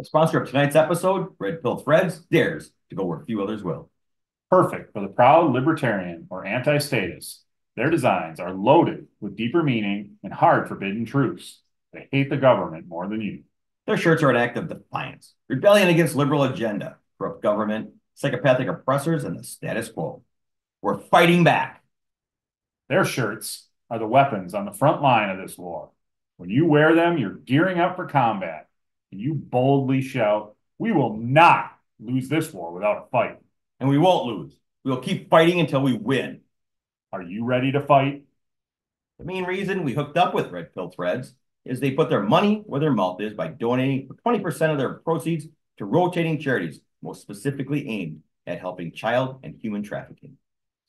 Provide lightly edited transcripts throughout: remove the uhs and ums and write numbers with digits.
The sponsor of tonight's episode, Red Pill Threads, dares to go where few others will. Perfect for the proud libertarian or anti-statist. Their designs are loaded with deeper meaning and hard forbidden truths. They hate the government more than you. Their shirts are an act of defiance, rebellion against liberal agenda, corrupt government, psychopathic oppressors, and the status quo. We're fighting back. Their shirts are the weapons on the front line of this war. When you wear them, you're gearing up for combat, and you boldly shout, "We will not lose this war without a fight." And we won't lose. We will keep fighting until we win. Are you ready to fight? The main reason we hooked up with Red Pill Threads is they put their money where their mouth is by donating 20% of their proceeds to rotating charities, most specifically aimed at helping child and human trafficking.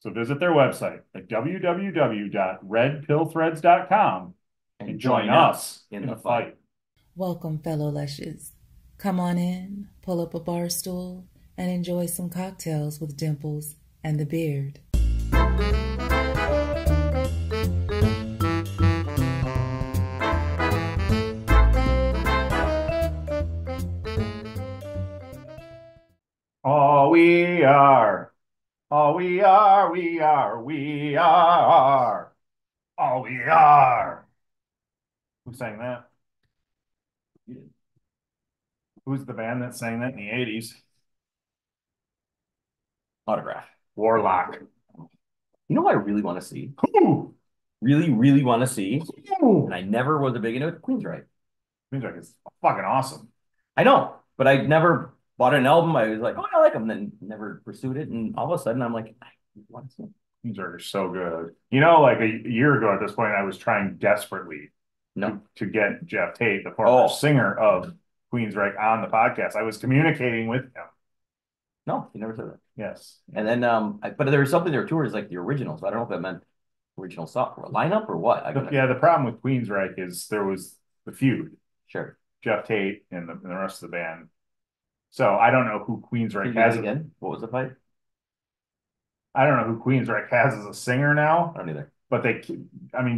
So visit their website at www.redpillthreads.com and join us in the fight. Welcome, fellow lushes. Come on in, pull up a bar stool, and enjoy some cocktails with Dimples and the Beard. All we are, all we are, we are, we are, all we are. Who sang that? Who's the band that sang that in the 80s? Autograph. Warlock. You know what I really want to see? Who? Really, really want to see? Who? And I never was a big into it. Queensryche. Queensryche is fucking awesome. I know, but I never bought an album. I was like, oh, I like them. Then never pursued it. And all of a sudden, I'm like, I want to see them. Queensryche are so good. You know, like a year ago at this point, I was trying desperately to get Jeff Tate, the former singer of Queensryche, on the podcast. I was communicating with him. No, you never said that. Yes. And then, but there was something there too, is like the originals. I don't know if that meant original song or lineup or what. The problem with Queensryche is there was the feud. Sure. Jeff Tate and the rest of the band. So I don't know who Queensryche has again. What was the fight? I don't know who Queensryche has as a singer now. I don't either. But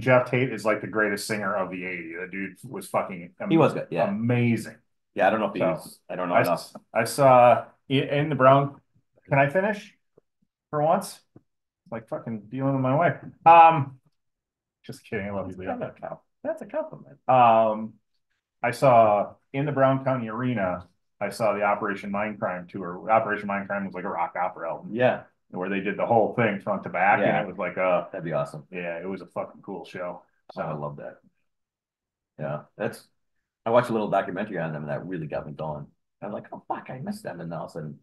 Jeff Tate is like the greatest singer of the 80s. The dude was fucking he was good. Yeah. Amazing. Yeah, I don't know if he's I don't know enough. I saw in the Brown. Can I finish for once? Like fucking dealing with my wife. Just kidding. I love you, Leo. That's a compliment. I saw in the Brown County Arena, I saw the Operation Mindcrime tour. Operation Mindcrime was like a rock opera album. Yeah. Where they did the whole thing front to back. Yeah. And it was like that'd be awesome. Yeah, it was a fucking cool show. So I love that. Yeah. I watched a little documentary on them and that really got me going. I'm like, oh fuck, I missed them. And all of a sudden,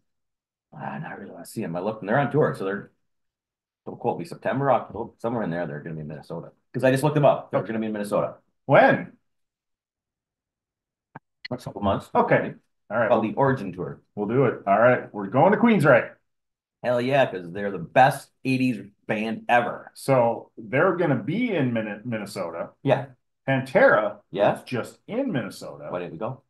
I really want to see them. I looked and they're on tour. So don't quote me, September, October, somewhere in there, they're going to be in Minnesota. Because I just looked them up. They're going to be in Minnesota. When? Next couple months. Okay. All right. Called the Origin Tour. We'll do it. All right. We're going to Queensryche. Hell yeah, because they're the best 80s band ever. So they're going to be in Minnesota. Yeah. Pantera is just in Minnesota. Why didn't we go?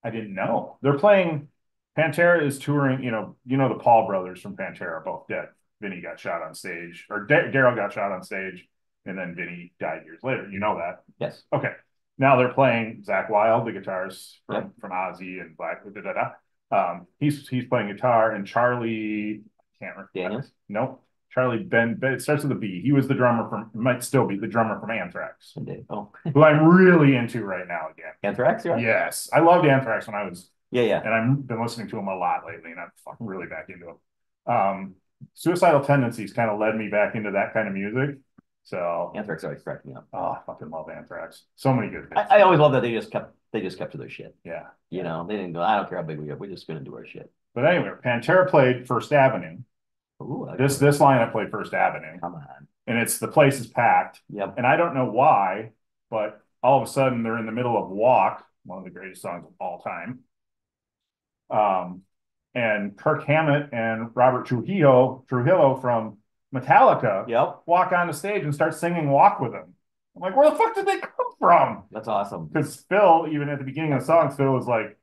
I didn't know. They're playing. Pantera is touring. You know the Paul brothers from Pantera are both dead. Vinny got shot on stage, or Daryl got shot on stage, and then Vinny died years later. You know that? Yes. Okay. Now they're playing Zakk Wylde, the guitarist from Ozzy and Black. He's playing guitar, and Charlie. I can't remember. Daniels? No. Charlie Ben. It starts with a B. He was the drummer might still be the drummer from Anthrax. Oh. Who I'm really into right now again. Anthrax, yeah? Yes. I loved Anthrax when I was. Yeah. And I've been listening to him a lot lately, and I'm fucking really back into him. Suicidal Tendencies kind of led me back into that kind of music. So Anthrax always cracked me up. Oh, I fucking love Anthrax. So many good hits. I always love that they just kept to their shit. Yeah. You know, they didn't go, I don't care how big we get, we're just gonna do our shit. But anyway, Pantera played First Avenue. Ooh, this lineup played First Avenue. Come on. And the place is packed. Yep. And I don't know why, but all of a sudden they're in the middle of Walk, one of the greatest songs of all time. And Kirk Hammett and Robert Trujillo from Metallica walk on the stage and start singing Walk with him. I'm like, where the fuck did they come from? That's awesome. Because Phil, even at the beginning of the song, Phil was like,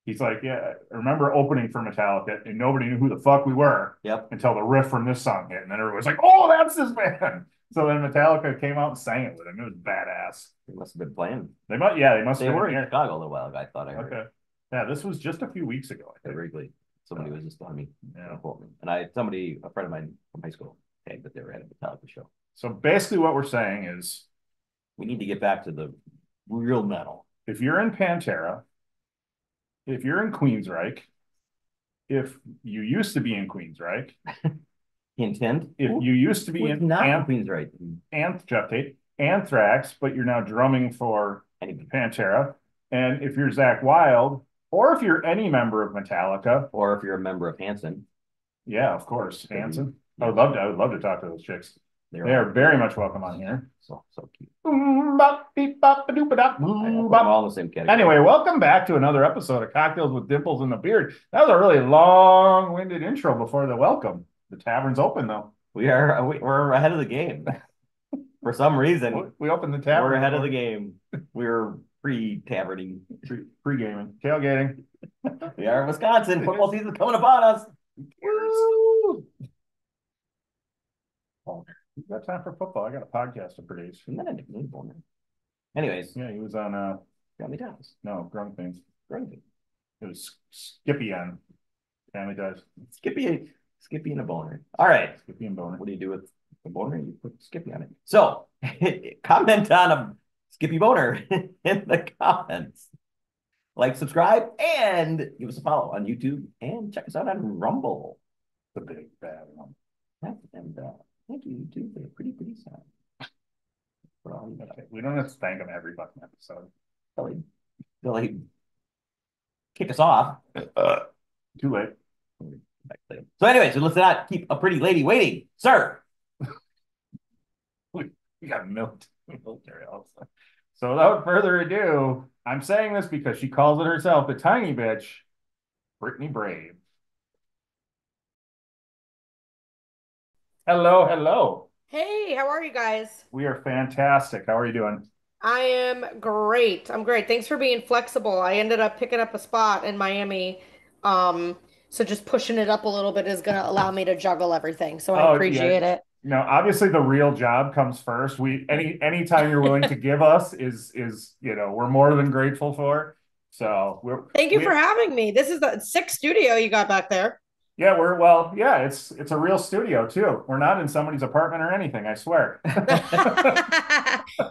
he's like, yeah, I remember opening for Metallica and nobody knew who the fuck we were until the riff from this song hit. And then everybody was like, oh, that's this band. So then Metallica came out and sang it with him. It was badass. They must have been playing. They must. Yeah, they must. They were in Chicago a little while ago. I thought I heard. Okay. Yeah, this was just a few weeks ago, I At think. Wrigley. Somebody was just on me. Yeah. And a friend of mine from high school tagged that they were at a Metallica show. So basically what we're saying is we need to get back to the real metal. If you're in Pantera, if you're in Queensryche, if you used to be in Queensryche, Intent. if you used to be in Queensryche, Anthrax, but you're now drumming for Pantera, and if you're Zakk Wylde, or if you're any member of Metallica, or if you're a member of Hanson, yeah, of course, Hanson. Yeah. I would love to talk to those chicks. They are very much welcome on here. So cute. All the same category. Anyway, welcome back to another episode of Cocktails with Dimples in the Beard. That was a really long-winded intro before the welcome. The tavern's open though. We're ahead of the game. For some reason, we opened the tavern. We're ahead of the game. We're pre-taverning, pre-gaming, tailgating. We are in Wisconsin. Football season's coming upon us. Woo! You got time for football? I got a podcast to produce. Isn't that a nickname, Boner? Anyways, yeah, he was on Family Ties. No, Grung Things. It was Skippy on Family Ties. Skippy and a boner. All right. Skippy and boner. What do you do with the boner? You put Skippy on it. So comment on a Skippy boner in the comments. Like, subscribe, and give us a follow on YouTube, and check us out on Rumble. The big bad one. And thank you, YouTube, for the pretty sound. Okay. We don't have to thank them every fucking episode. They'll kick us off. Too late. So anyway, let's not keep a pretty lady waiting, sir. We got milked military also. So without further ado, I'm saying this because she calls it herself the tiny bitch, Brittany Brave. Hello. Hey, how are you guys? We are fantastic. How are you doing? I am great. I'm great. Thanks for being flexible. I ended up picking up a spot in Miami. So just pushing it up a little bit is going to allow me to juggle everything. So I appreciate it. No, obviously the real job comes first. Anytime you're willing to give us is we're more than grateful for. So thank you for having me. This is the sick studio you got back there. Yeah, it's a real studio too. We're not in somebody's apartment or anything, I swear.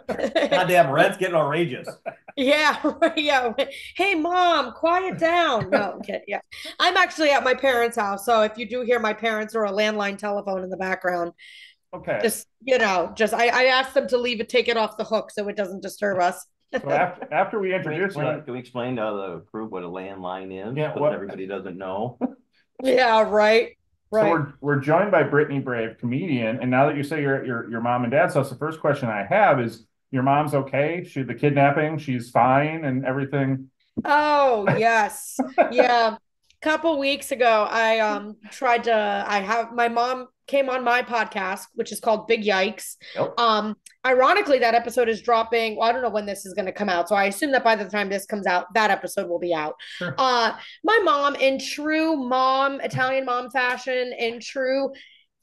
Goddamn, rent's getting outrageous. Yeah. Hey, Mom, quiet down. No, I'm kidding. Yeah. I'm actually at my parents' house. So if you do hear my parents or a landline telephone in the background, okay. I asked them to take it off the hook so it doesn't disturb us. So after we introduce can we explain to the group what a landline is? Yeah, everybody doesn't know. Yeah, right. So we're joined by Brittany Brave, comedian, and now that you say you're at your mom and dad's house, the first question I have is, your mom's okay? The kidnapping, she's fine and everything? Oh, yes. Yeah. Couple weeks ago, my mom came on my podcast, which is called Big Yikes. Yep. Ironically, that episode is dropping. Well, I don't know when this is going to come out. So I assume that by the time this comes out, that episode will be out. Sure. My mom, in true Italian mom fashion, in true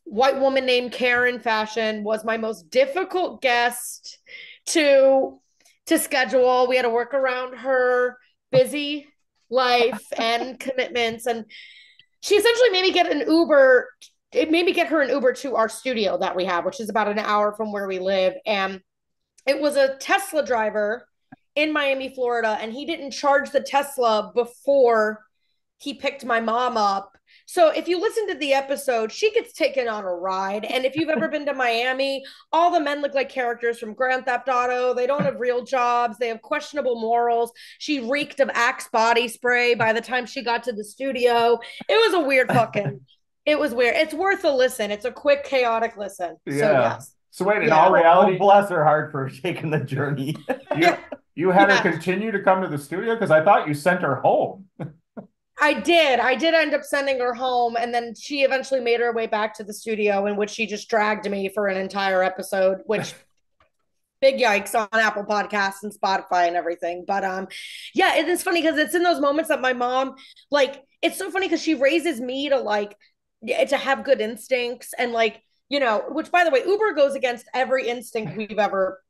white woman named Karen fashion, was my most difficult guest to schedule. We had to work around her busy life and commitments. And she essentially made me get an Uber. It made me get her an Uber to our studio that we have, which is about an hour from where we live. And it was a Tesla driver in Miami, Florida, and he didn't charge the Tesla before he picked my mom up. So if you listen to the episode, she gets taken on a ride. And if you've ever been to Miami, all the men look like characters from Grand Theft Auto. They don't have real jobs. They have questionable morals. She reeked of Axe body spray by the time she got to the studio. It was a weird it was weird. It's worth a listen. It's a quick, chaotic listen. Yeah. So, yes. So wait, in all reality, bless her heart for taking the journey. You had her continue to come to the studio? Because I thought you sent her home. I did end up sending her home, and then she eventually made her way back to the studio, in which she just dragged me for an entire episode, which Big Yikes on Apple Podcasts and Spotify and everything. But yeah, it is funny because it's in those moments that my mom, it's so funny because she raises me to have good instincts and which, by the way, Uber goes against every instinct we've ever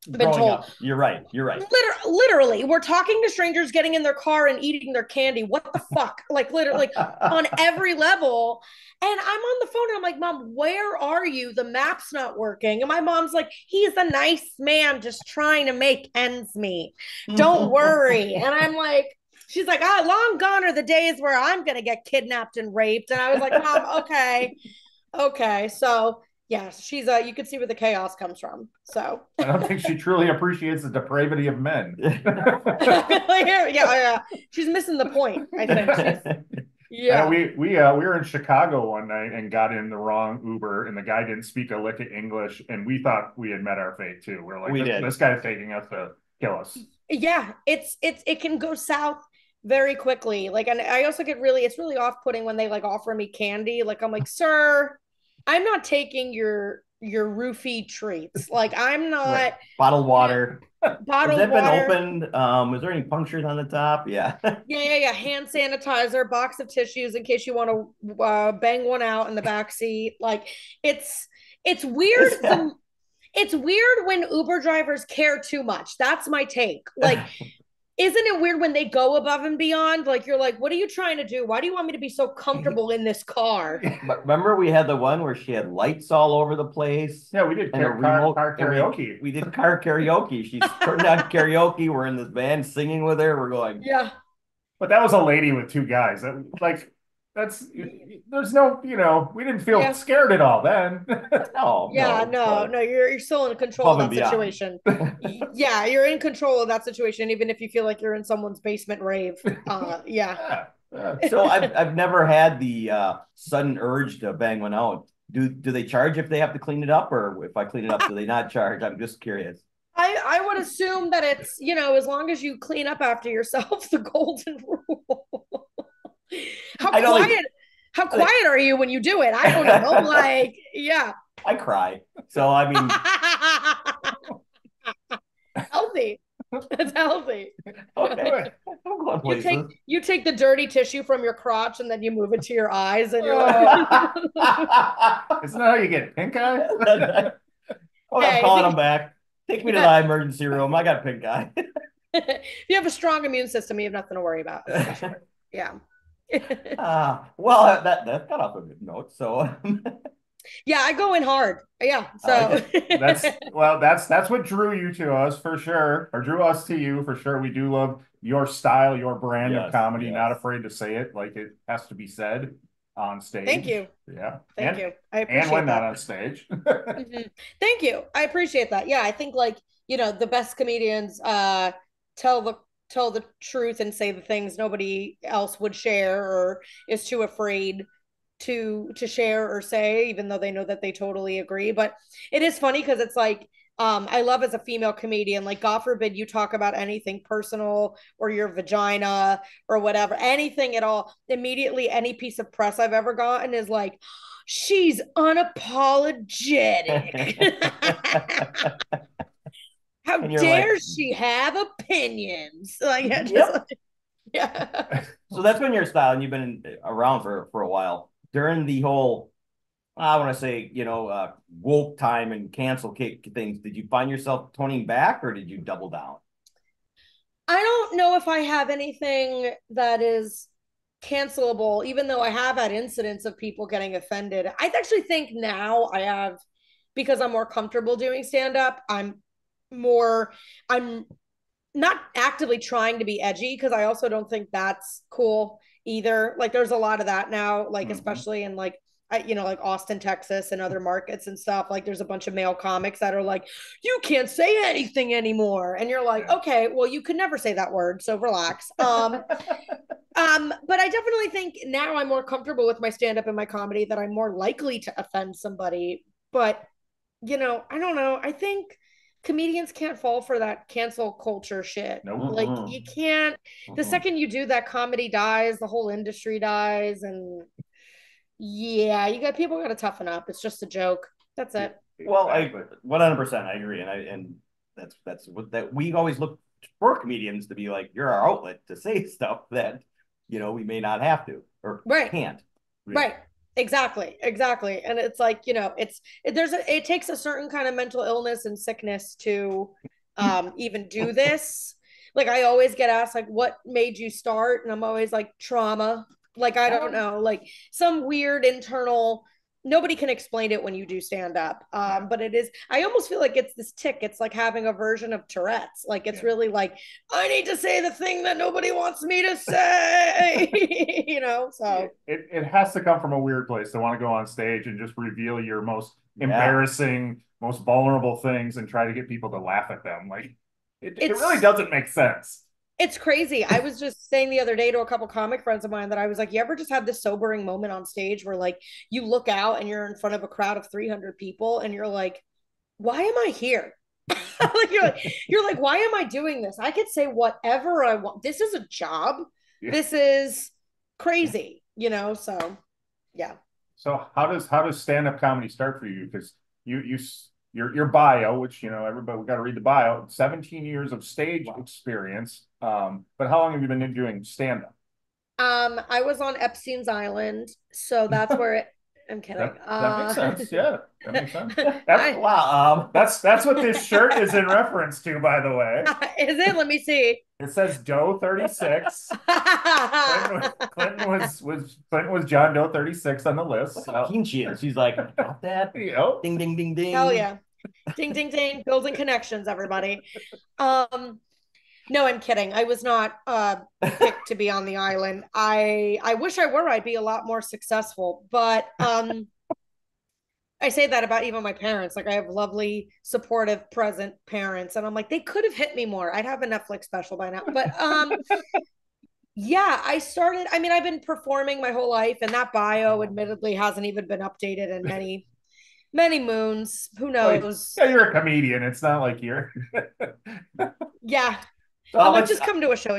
been told. Up. You're right. Literally, we're talking to strangers, getting in their car and eating their candy. What the fuck? Like literally on every level. And I'm on the phone and I'm like, Mom, where are you? The map's not working. And my mom's like, he's a nice man just trying to make ends meet. Don't worry. And I'm like, she's like, long gone are the days where I'm going to get kidnapped and raped. And I was like, Mom, okay. Okay. So yes, she's you can see where the chaos comes from. So I don't think she truly appreciates the depravity of men. yeah. She's missing the point, I think. Yeah. We were in Chicago one night and got in the wrong Uber, and the guy didn't speak a lick of English, and we thought we had met our fate too. We're like, this guy's taking us to kill us. Yeah, it can go south very quickly. Like, and I also get it's really off-putting when they like offer me candy. Like, I'm like, sir, I'm not taking your roofie treats. Like, I'm not right. Bottled water. Bottled Has that water. been opened? Is there any punctures on the top? Yeah. Yeah. Hand sanitizer, box of tissues in case you want to bang one out in the back seat. Like, it's weird. It's weird when Uber drivers care too much. That's my take. Like, isn't it weird when they go above and beyond? Like, you're like, what are you trying to do? Why do you want me to be so comfortable in this car? But remember, we had the one where she had lights all over the place. Yeah, we did car karaoke. We did car karaoke. She's turned on karaoke. We're in this band singing with her. We're going. Yeah. But that was a lady with two guys. There's no, we didn't feel scared at all then. No. You're still in control of that situation. Yeah, you're in control of that situation, even if you feel like you're in someone's basement rave. Yeah. So I've never had the sudden urge to bang one out. Do they charge if they have to clean it up, or if I clean it up, do they not charge? I'm just curious. I would assume that it's, as long as you clean up after yourself, the golden rule. How quiet are you when you do it? I don't know. Like, yeah. I cry. So, I mean. Healthy. It's healthy. Okay. You take the dirty tissue from your crotch and then you move it to your eyes and you're like. Isn't that how you get pink eye? I'm calling them back. Take me to the emergency room. I got pink eye. If you have a strong immune system, you have nothing to worry about. Yeah. Well, that got off a good note. So yeah, I go in hard. Yeah. So that's what drew you to us for sure, or drew us to you for sure. We do love your style, your brand of comedy. Not afraid to say it like it has to be said on stage. Thank you. Yeah. Thank you. I appreciate and when that. not on stage. Mm-hmm. Thank you. I appreciate that. Yeah, I think like, the best comedians tell the truth and say the things nobody else would share or is too afraid to share or say, even though they know that they totally agree. But it is funny because it's like, I love as a female comedian, like, God forbid you talk about anything personal or your vagina or whatever, anything at all. Immediately, any piece of press I've ever gotten is like, she's unapologetic. How dare she have opinions? Like, yeah. So that's been your style, and you've been around for a while. During the whole, I want to say, woke time and cancel kick things, did you find yourself toning back, or did you double down? I don't know if I have anything that is cancelable, even though I have had incidents of people getting offended. I actually think now I have, because I'm more comfortable doing stand-up, I'm not actively trying to be edgy, because I also don't think that's cool either. Like, there's a lot of that now, like, especially in like, like Austin, Texas and other markets and stuff. Like, there's a bunch of male comics that are like, you can't say anything anymore. And you're like, okay, well, you could never say that word, so relax. But I definitely think now I'm more comfortable with my stand-up and my comedy, that I'm more likely to offend somebody. But, I don't know. I think comedians can't fall for that cancel culture shit. Nope. Like, you can't. The second you do that, comedy dies, the whole industry dies, and yeah, people got to toughen up. It's just a joke. That's it. Well, I 100% I agree, and that's what that we always look for comedians to be like, you're our outlet to say stuff that we may not have to or can't. Right. Exactly. And it's like, it takes a certain kind of mental illness and sickness to even do this. Like I always get asked like what made you start, and I'm always like trauma. Like I don't know, like some weird internal, nobody can explain it when you do stand up. But it is, I almost feel like it's this tick. It's like having a version of Tourette's. Like it's really like, I need to say the thing that nobody wants me to say, you know? So it has to come from a weird place to want to go on stage and just reveal your most embarrassing, most vulnerable things and try to get people to laugh at them. Like it really doesn't make sense. It's crazy. I was just saying the other day to a couple comic friends of mine that I was like, you ever just have this sobering moment on stage where like you look out and you're in front of a crowd of 300 people and you're like, why am I here? Like you're like, why am I doing this? I could say whatever I want. This is a job. Yeah. This is crazy, you know? So yeah. So how does stand-up comedy start for you? Because your bio, which everybody, we got to read the bio, 17 years of stage experience. But how long have you been doing stand-up? I was on Epstein's Island, so that's where it, I'm kidding. That makes sense. Yeah, that makes sense. Wow. That's what this shirt is in reference to, by the way. Is it? Let me see. It says Doe 36. Clinton was John Doe 36 on the list. Look how keen she is. She's like, got that? Yep. Ding, ding, ding, ding. Hell yeah. Ding, ding, ding. Building connections, everybody. No, I'm kidding. I was not picked to be on the island. I wish I were. I'd be a lot more successful. But I say that about even my parents. Like I have lovely, supportive, present parents, and I'm like, they could have hit me more. I'd have a Netflix special by now. But yeah, I started. I mean, I've been performing my whole life, and that bio, admittedly, hasn't even been updated in many moons. Who knows? Yeah, you're a comedian. It's not like you're. Yeah. I might just come to a show.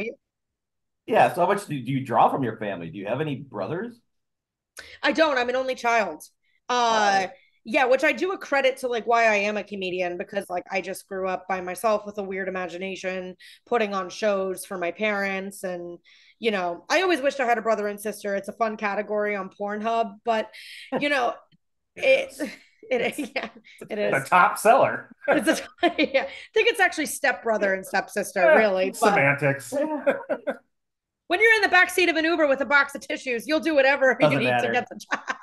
Yeah. So how much do you draw from your family? Do you have any brothers? I don't. I'm an only child. Yeah, which I do a credit to like why I am a comedian, because like I just grew up by myself with a weird imagination, putting on shows for my parents. And, I always wished I had a brother and sister. It's a fun category on Pornhub, but it is. Yeah, it is the top seller. Yeah, I think it's actually stepbrother and stepsister, really. Semantics. When you're in the backseat of an Uber with a box of tissues, you'll do whatever you need to get the job.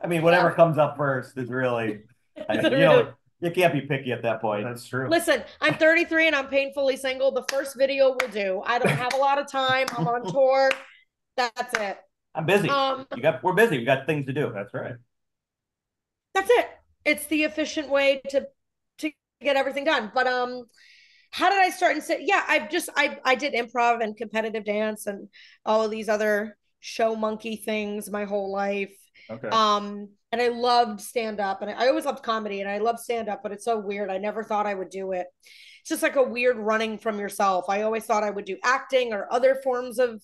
I mean, whatever comes up first is really, you can't be picky at that point. That's true. Listen, I'm 33 and I'm painfully single. The first video will do. I don't have a lot of time. I'm on tour. That's it. I'm busy. We're busy. We got things to do. That's right. That's it. It's the efficient way to get everything done. But how did I start and say, yeah, I did improv and competitive dance and all of these other show monkey things my whole life. Okay. And I loved stand up, and I always loved comedy, and I love stand up, but it's so weird. I never thought I would do it. It's just like a weird running from yourself. I always thought I would do acting or other forms of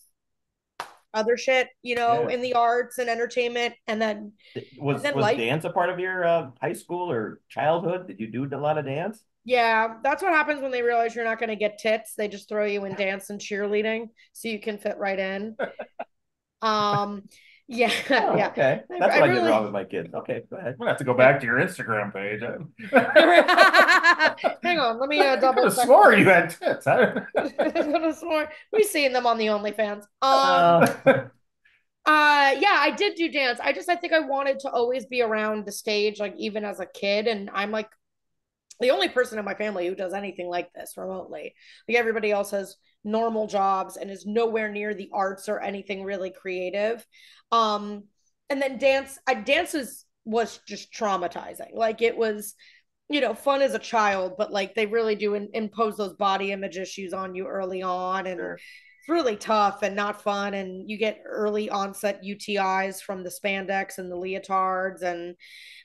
other shit, in the arts and entertainment. And then was dance a part of your high school or childhood? Did you do a lot of dance? Yeah, that's what happens when they realize you're not going to get tits. They just throw you in dance and cheerleading so you can fit right in. Yeah, yeah. Okay, that's what I did wrong with my kids. Okay, go ahead. I'm gonna have to go back to your Instagram page. Hang on, let me double. I swore you had tits. We've seen them on the OnlyFans. Yeah, I did do dance. I think I wanted to always be around the stage, like even as a kid, and I'm like the only person in my family who does anything like this remotely. Like everybody else has normal jobs and is nowhere near the arts or anything really creative. And then dance was just traumatizing. Like it was, fun as a child, but like they really do impose those body image issues on you early on. And it's really tough and not fun. And you get early onset UTIs from the spandex and the leotards. And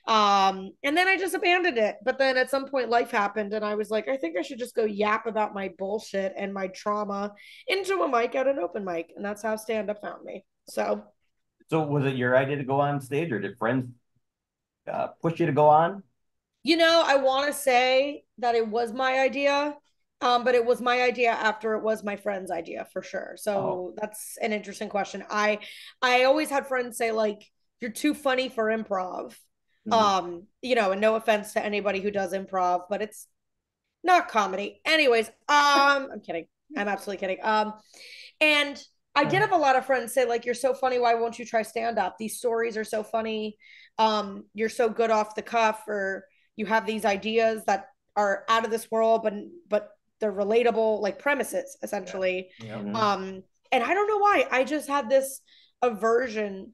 then I just abandoned it. But then at some point life happened and I was like, I think I should just go yap about my bullshit and my trauma into a mic at an open mic. And that's how stand-up found me. So was it your idea to go on stage, or did friends push you to go on? I want to say that it was my idea, but it was my idea after it was my friend's idea for sure. So that's an interesting question. I always had friends say like, you're too funny for improv. And no offense to anybody who does improv, but not comedy. Anyways, I'm kidding. I'm absolutely kidding. And I did have a lot of friends say, like, you're so funny. Why won't you try stand up? These stories are so funny. You're so good off the cuff, or you have these ideas that are out of this world, but they're relatable, like premises, essentially. Yeah. And I don't know why. I just had this aversion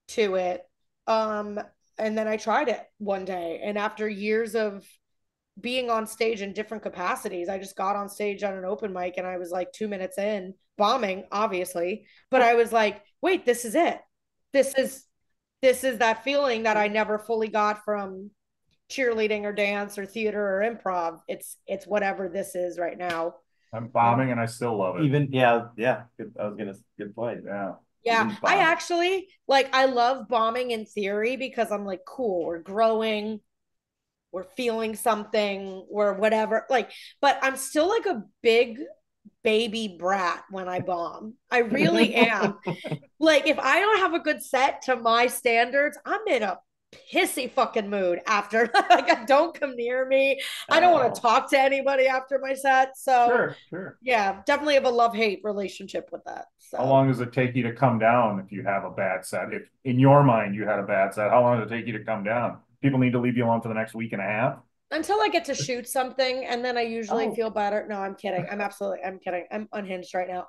to it. And then I tried it one day, and after years of being on stage in different capacities. I just got on stage on an open mic and I was like 2 minutes in, bombing, obviously. But I was like, wait, this is it. This is that feeling that I never fully got from cheerleading or dance or theater or improv. It's whatever this is right now. I'm bombing and I still love it. Even yeah. Good point. Yeah. Yeah, I actually like I love bombing in theory because I'm like, cool, we're growing, we're feeling something, or whatever. Like, but I'm still like a big baby brat when I bomb. I really am. Like, if I don't have a good set to my standards, I'm in a pissy fucking mood after. Like, don't come near me. I don't want to talk to anybody after my set. So sure. Yeah, definitely have a love-hate relationship with that. So how long does it take you to come down if you have a bad set? If in your mind you had a bad set, how long does it take you to come down? People need to leave you alone for the next week and a half? Until I get to shoot something, and then I usually feel better. No, I'm kidding. I'm kidding. I'm unhinged right now.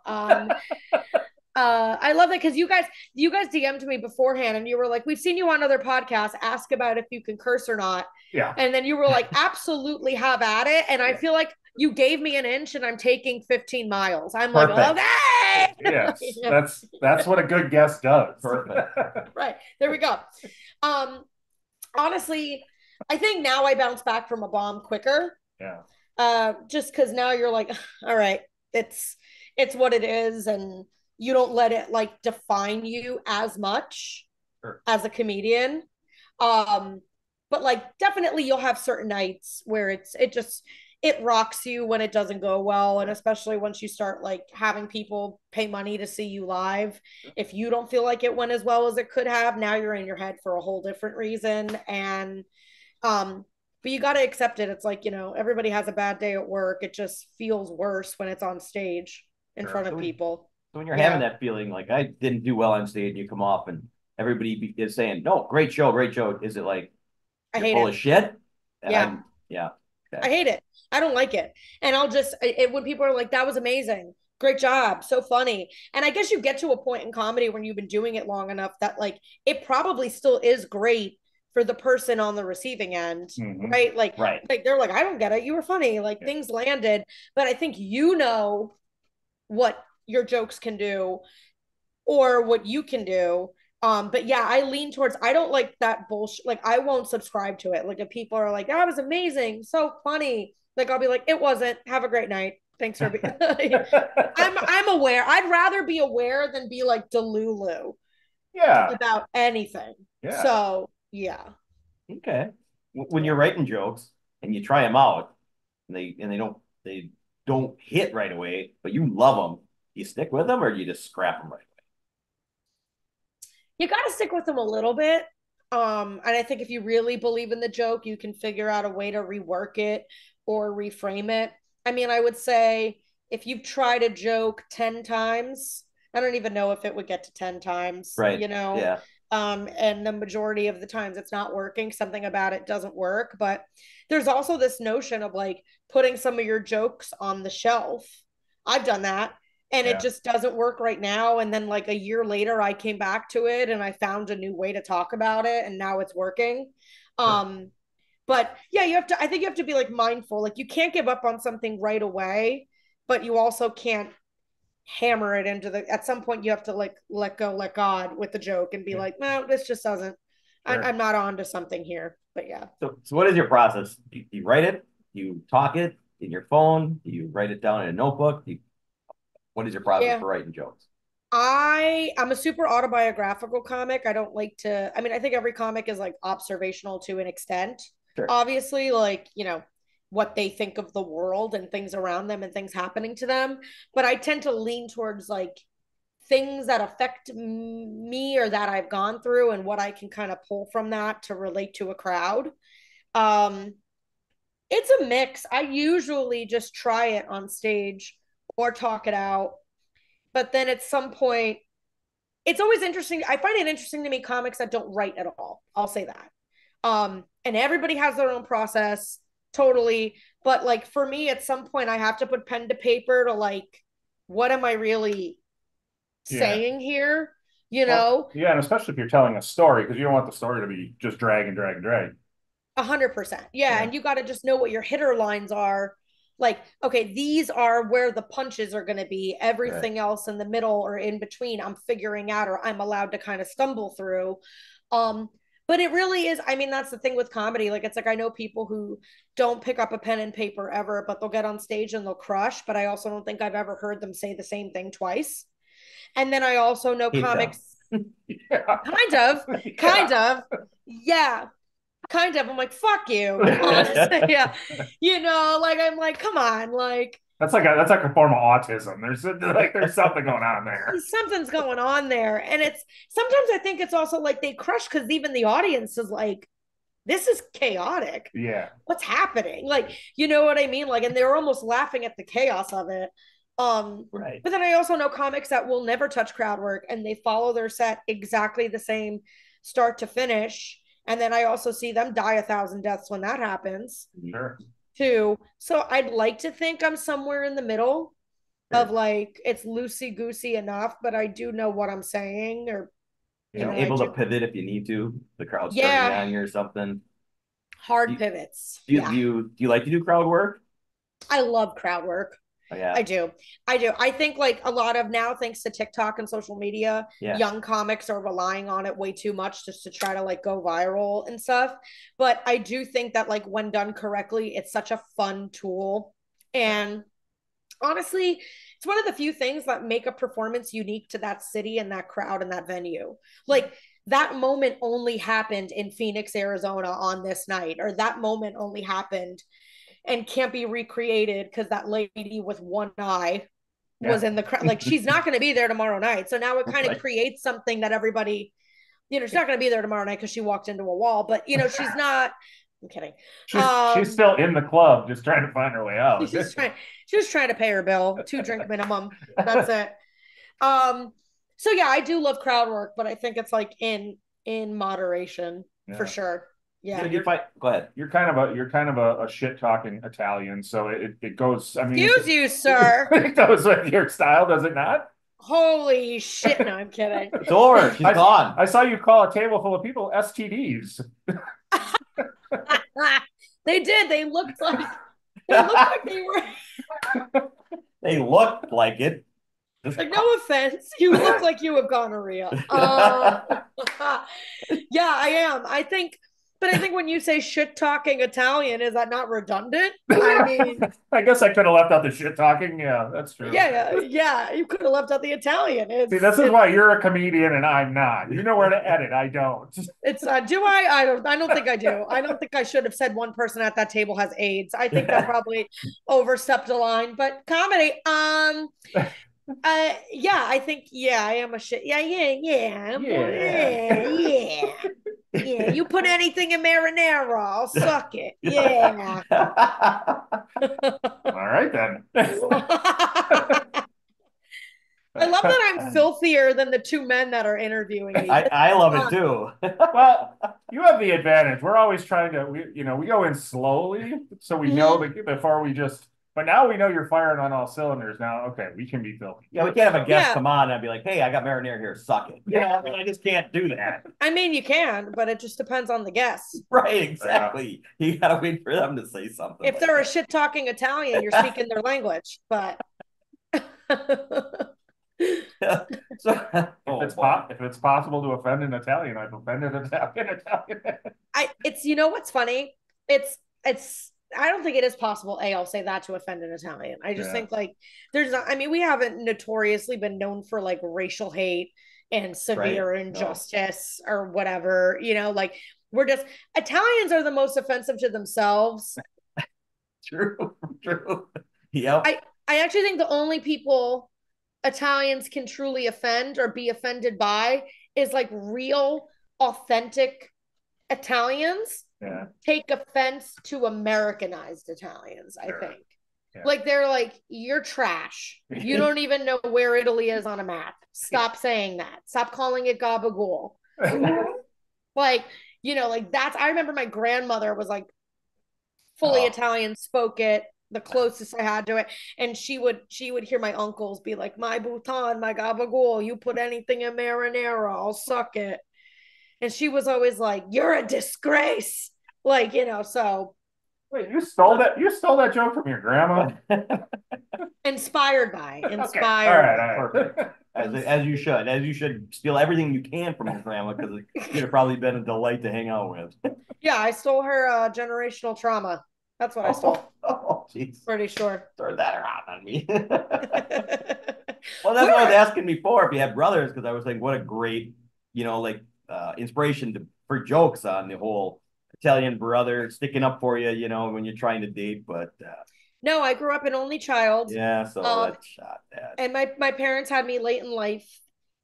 I love it because you guys DM'd me beforehand and you were like, we've seen you on other podcasts, ask about if you can curse or not. Yeah. And then you were like, absolutely have at it. And I feel like you gave me an inch and I'm taking 15 miles. I'm perfect. Like, okay. Yes. That's what a good guest does. Perfect. Right. There we go. Honestly, I think now I bounce back from a bomb quicker. Yeah. Just because now you're like, all right, it's what it is, and you don't let it like define you as much as a comedian. But like definitely you'll have certain nights where it rocks you when it doesn't go well, and especially once you start like having people pay money to see you live. If you don't feel like it went as well as it could have, now you're in your head for a whole different reason. And but you got to accept it. It's like, everybody has a bad day at work. It just feels worse when it's on stage in front of people. So when you're having that feeling, like I didn't do well on stage, and you come off and everybody is saying, no, great show. Is it like, I hate full it. of shit? Yeah. Okay. I hate it. I don't like it. And when people are like, that was amazing. Great job. So funny. And I guess you get to a point in comedy when you've been doing it long enough that like, it probably still is great for the person on the receiving end, right? Like they're like, I don't get it. You were funny. Like things landed. But I think what your jokes can do or what you can do. But yeah, I lean towards, I don't like that bullshit. Like I won't subscribe to it. Like if people are like, that was amazing, so funny, like I'll be like, it wasn't. Have a great night. Thanks for being I'm aware. I'd rather be aware than be like delulu about anything. So yeah. Okay. When you're writing jokes and you try them out and they don't hit right away, but you love them, you stick with them or you just scrap them right away? You got to stick with them a little bit. And I think if you really believe in the joke, you can figure out a way to rework it or reframe it. I mean, I would say if you've tried a joke 10 times, I don't even know if it would get to 10 times, right? Yeah. And the majority of the times it's not working. Something about it doesn't work. But there's also this notion of like putting some of your jokes on the shelf. I've done that. And it just doesn't work right now. And then like a year later, I came back to it and I found a new way to talk about it. And now it's working. But yeah, I think you have to be like mindful. Like you can't give up on something right away, but you also can't hammer it at some point you have to like let God with the joke and be like, no, this just doesn't, I'm not on to something here. But yeah. So what is your process? You write it, you talk it in your phone, you write it down in a notebook, what is your process for writing jokes? I'm a super autobiographical comic. I don't like to, I mean, I think every comic is like observational to an extent. Sure. Obviously, like, what they think of the world and things around them and things happening to them. But I tend to lean towards like things that affect me or that I've gone through and what I can kind of pull from that to relate to a crowd. It's a mix. I usually just try it on stage or talk it out. But then at some point, it's always interesting. I find it interesting to meet comics that don't write at all. I'll say that. And everybody has their own process, totally. But like for me, at some point, I have to put pen to paper to like, what am I really saying here? You know? Yeah, and especially if you're telling a story, because you don't want the story to be just drag and drag and drag. 100%. Yeah. And you got to just know what your hitter lines are. Like, okay, these are where the punches are going to be. Everything else in the middle or in between, I'm figuring out, or I'm allowed to kind of stumble through. But it really is. I mean, that's the thing with comedy. Like, it's like I know people who don't pick up a pen and paper ever, but they'll get on stage and they'll crush. But I also don't think I've ever heard them say the same thing twice. And then I also know comics, kind of, yeah, kind of. I'm like, fuck you, honestly. Yeah, you know, like I'm like, come on, like that's like a form of autism. There's something going on there. Something's going on there, and it's sometimes I think it's also like they crush because even the audience is like, this is chaotic. Yeah, what's happening? Like, you know what I mean? Like, and they're almost laughing at the chaos of it. Right. But then I also know comics that will never touch crowd work and they follow their set exactly the same start to finish. And then I also see them die 1,000 deaths when that happens. Sure. Too. So I'd like to think I'm somewhere in the middle of like it's loosey goosey enough, but I do know what I'm saying, or you know, able to pivot if you need to. The crowd's starting on you or something. Hard pivots. Do you like to do crowd work? I love crowd work. Oh, yeah. I do. I think like a lot of now, thanks to TikTok and social media, young comics are relying on it way too much just to try to like go viral and stuff. But I do think that like when done correctly, it's such a fun tool. And honestly, it's one of the few things that make a performance unique to that city and that crowd and that venue. Like that moment only happened in Phoenix, Arizona on this night, or that moment only happened and can't be recreated because that lady with one eye was in the crowd. Like she's not going to be there tomorrow night. So now it kind of creates something that everybody, you know, she's not going to be there tomorrow night because she walked into a wall, but you know, she's not. I'm kidding. She's still in the club, just trying to find her way out. She's just trying to pay her bill, 2 drink minimum. That's it. So yeah, I do love crowd work, but I think it's like in moderation for sure. Yeah. Go ahead. You're kind of a shit talking Italian, so it goes. I mean, excuse you, sir. It goes with your style, does it not? Holy shit! No, I'm kidding. It's over. She's gone. I saw you call a table full of people STDs. They did. They looked like they were. They looked like it. Like, no offense, you look like you have gonorrhea. Yeah, I am. I think when you say shit talking Italian, is that not redundant? I mean, I guess I could have left out the shit talking. Yeah, that's true. Yeah. You could have left out the Italian. See, this is why you're a comedian and I'm not. You know where to edit. I don't. It's do I? I don't think I do. I don't think I should have said one person at that table has AIDS. I think I probably overstepped a line. But comedy, I think I am a shit. Yeah. Yeah, you put anything in marinara, I'll suck it. Yeah. All right then. I love that I'm filthier than the 2 men that are interviewing me. I love it too. Well, you have the advantage. We're always trying to, we go in slowly, so we know before we just. But now we know you're firing on all cylinders. Now, okay, we can be filthy. Yeah, we can't have a guest come on and be like, "Hey, I got marinara here, suck it." Yeah, I mean, I just can't do that. I mean, you can, but it just depends on the guests. Right, exactly. You gotta wait for them to say something. If they're a shit talking Italian, you're speaking their language. But if it's possible to offend an Italian, I've offended an Italian. It's you know what's funny? It's. I don't think it is possible. I'll say that to offend an Italian. I just think like there's not. I mean, we haven't notoriously been known for like racial hate and severe injustice or whatever. You know, like we're just Italians are the most offensive to themselves. True. Yep. I actually think the only people Italians can truly offend or be offended by is like real, authentic Italians. take offense to Americanized Italians, I think. Yeah. Like they're like, you're trash. You don't even know where Italy is on a map. Stop saying that. Stop calling it gabagool. Like, like that's, I remember my grandmother was like fully Italian, spoke it the closest I had to it. And she would hear my uncles be like, my bouton, my gabagool, you put anything in marinara, I'll suck it. And she was always like, you're a disgrace. Like, so. Wait, you stole that joke from your grandma? Inspired by. Okay. All right. Perfect. As you should steal everything you can from your grandma, because it could have probably been a delight to hang out with. Yeah, I stole her generational trauma. That's what I stole. Oh, jeez. Pretty sure. Throw that around on me. Well, that's what I was asking before, if you had brothers, because I was like, what a great, inspiration for jokes on the whole Italian brother sticking up for you, when you're trying to date. But no, I grew up an only child. Yeah, so that shot that. And my parents had me late in life,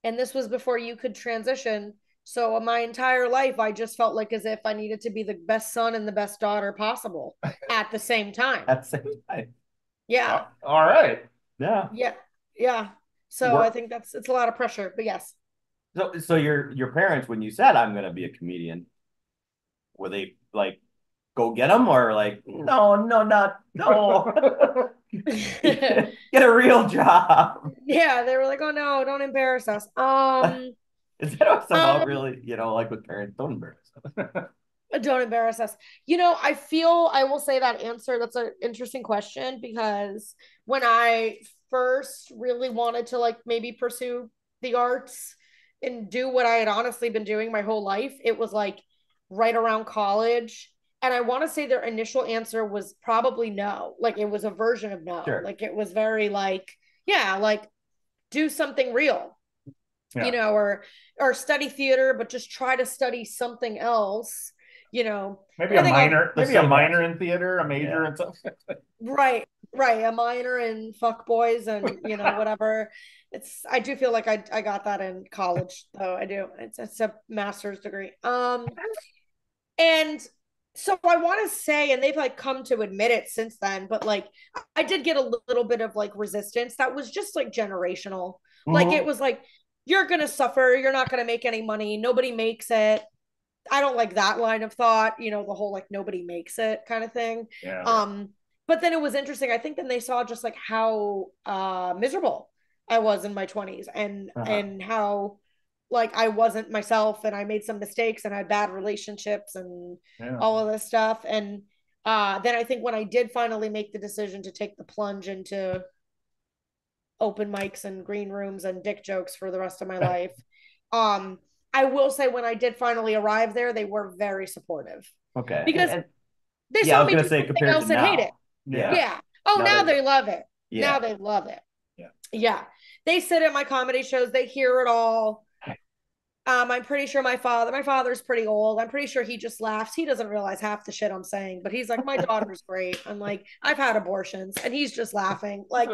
and this was before you could transition. So my entire life, I just felt like as if I needed to be the best son and the best daughter possible at the same time. At the same time. Yeah. All right. Yeah. Yeah. Yeah. So I think it's a lot of pressure, but yes. So your parents, when you said I'm going to be a comedian, were they like, go get them, or like, no. Get a real job? Yeah, they were like, oh no, don't embarrass us. Is that somehow really, like with parents, don't embarrass us. Don't embarrass us. I will say that answer, that's an interesting question, because when I first really wanted to like maybe pursue the arts and do what I had honestly been doing my whole life, it was like right around college. And I want to say their initial answer was probably no. Like it was a version of no. Sure. Like it was very like, yeah, like do something real. Yeah. Or study theater, but just try to study something else, maybe a minor in theater, a major in something. Right, a minor in fuck boys and whatever. I do feel like I got that in college, though. I do. It's a master's degree. And so I want to say, and they've like come to admit it since then, but like I did get a little bit of like resistance that was just like generational. Mm-hmm. Like it was like, you're going to suffer. You're not going to make any money. Nobody makes it. I don't like that line of thought, the whole like nobody makes it kind of thing. Yeah. But then it was interesting. I think then they saw just like how miserable I was in my 20s and how like I wasn't myself, and I made some mistakes and had bad relationships and all of this stuff. And then I think when I did finally make the decision to take the plunge into open mics and green rooms and dick jokes for the rest of my life, I will say when I did finally arrive there, they were very supportive. Okay. Because they saw me do something else and hate it. Yeah. Oh, now they love it. Yeah. Now they love it. Yeah. They sit at my comedy shows. They hear it all. I'm pretty sure my father's pretty old. I'm pretty sure he just laughs. He doesn't realize half the shit I'm saying, but he's like, my daughter's great. I'm like, I've had abortions, and he's just laughing. Like,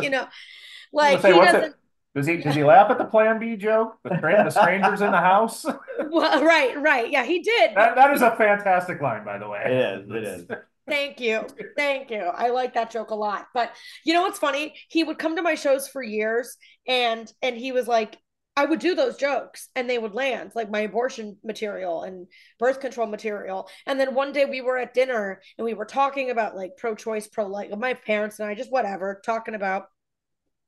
like he doesn't. Does he laugh at the Plan B joke? The strangers in the house? Well, right. Yeah, he did. That is a fantastic line, by the way. It is. Thank you. I like that joke a lot. But what's funny? He would come to my shows for years, and he was like, I would do those jokes and they would land, like my abortion material and birth control material. And then one day we were at dinner and we were talking about like pro-choice, pro-life, my parents and I, just whatever, talking about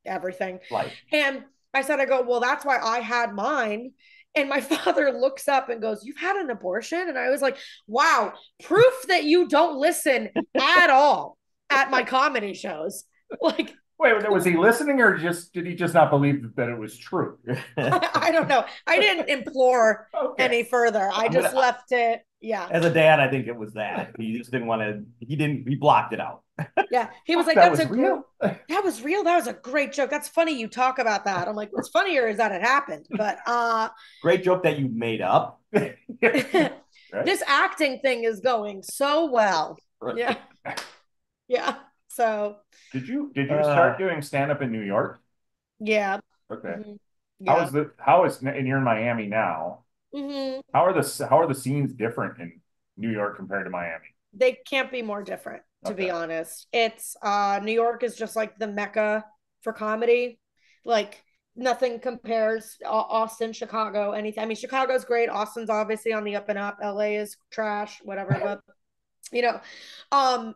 everything. Life. And I go, well, that's why I had mine. And my father looks up and goes, you've had an abortion? And I was like, wow, proof that you don't listen at all at my comedy shows. Like, wait, was he listening, or did he just not believe that it was true? I don't know. I didn't implore any further. I just left it. Yeah. As a dad, I think it was that. He just didn't want to, he blocked it out. Yeah. He was like, that was real. That was real. That was a great joke. That's funny you talk about that. I'm like, what's funnier is that it happened. But great joke that you made up. Right? This acting thing is going so well. Right. Yeah. Yeah. So did you start doing stand-up in New York? Yeah. Okay. Mm-hmm. Yeah. How is and you're in Miami now? Mm-hmm. How are the scenes different New York compared to Miami? They can't be more different, to be honest. It's New York is just like the mecca for comedy. Like nothing compares. Austin, Chicago, anything. I mean, Chicago's great. Austin's obviously on the up and up. LA is trash, whatever. But you know, um,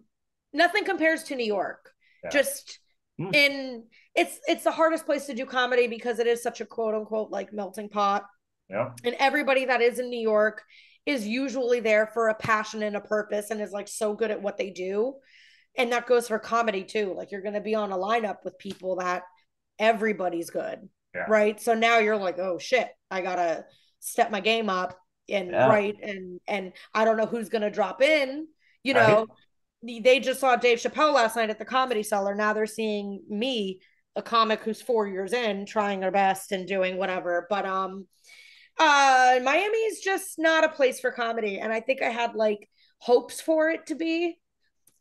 nothing compares to New York. Yeah. Just in it's the hardest place to do comedy because it is such a quote unquote like melting pot. Yeah. And everybody that is in New York is usually there for a passion and a purpose and is like so good at what they do. And that goes for comedy too. Like you're going to be on a lineup with people that everybody's good. Yeah. Right. So now you're like, oh shit, I got to step my game up and right. And I don't know who's going to drop in, you know, they just saw Dave Chappelle last night at the Comedy Cellar. Now they're seeing me, a comic who's 4 years in, trying their best and doing whatever. But Miami is just not a place for comedy. And I think I had like hopes for it to be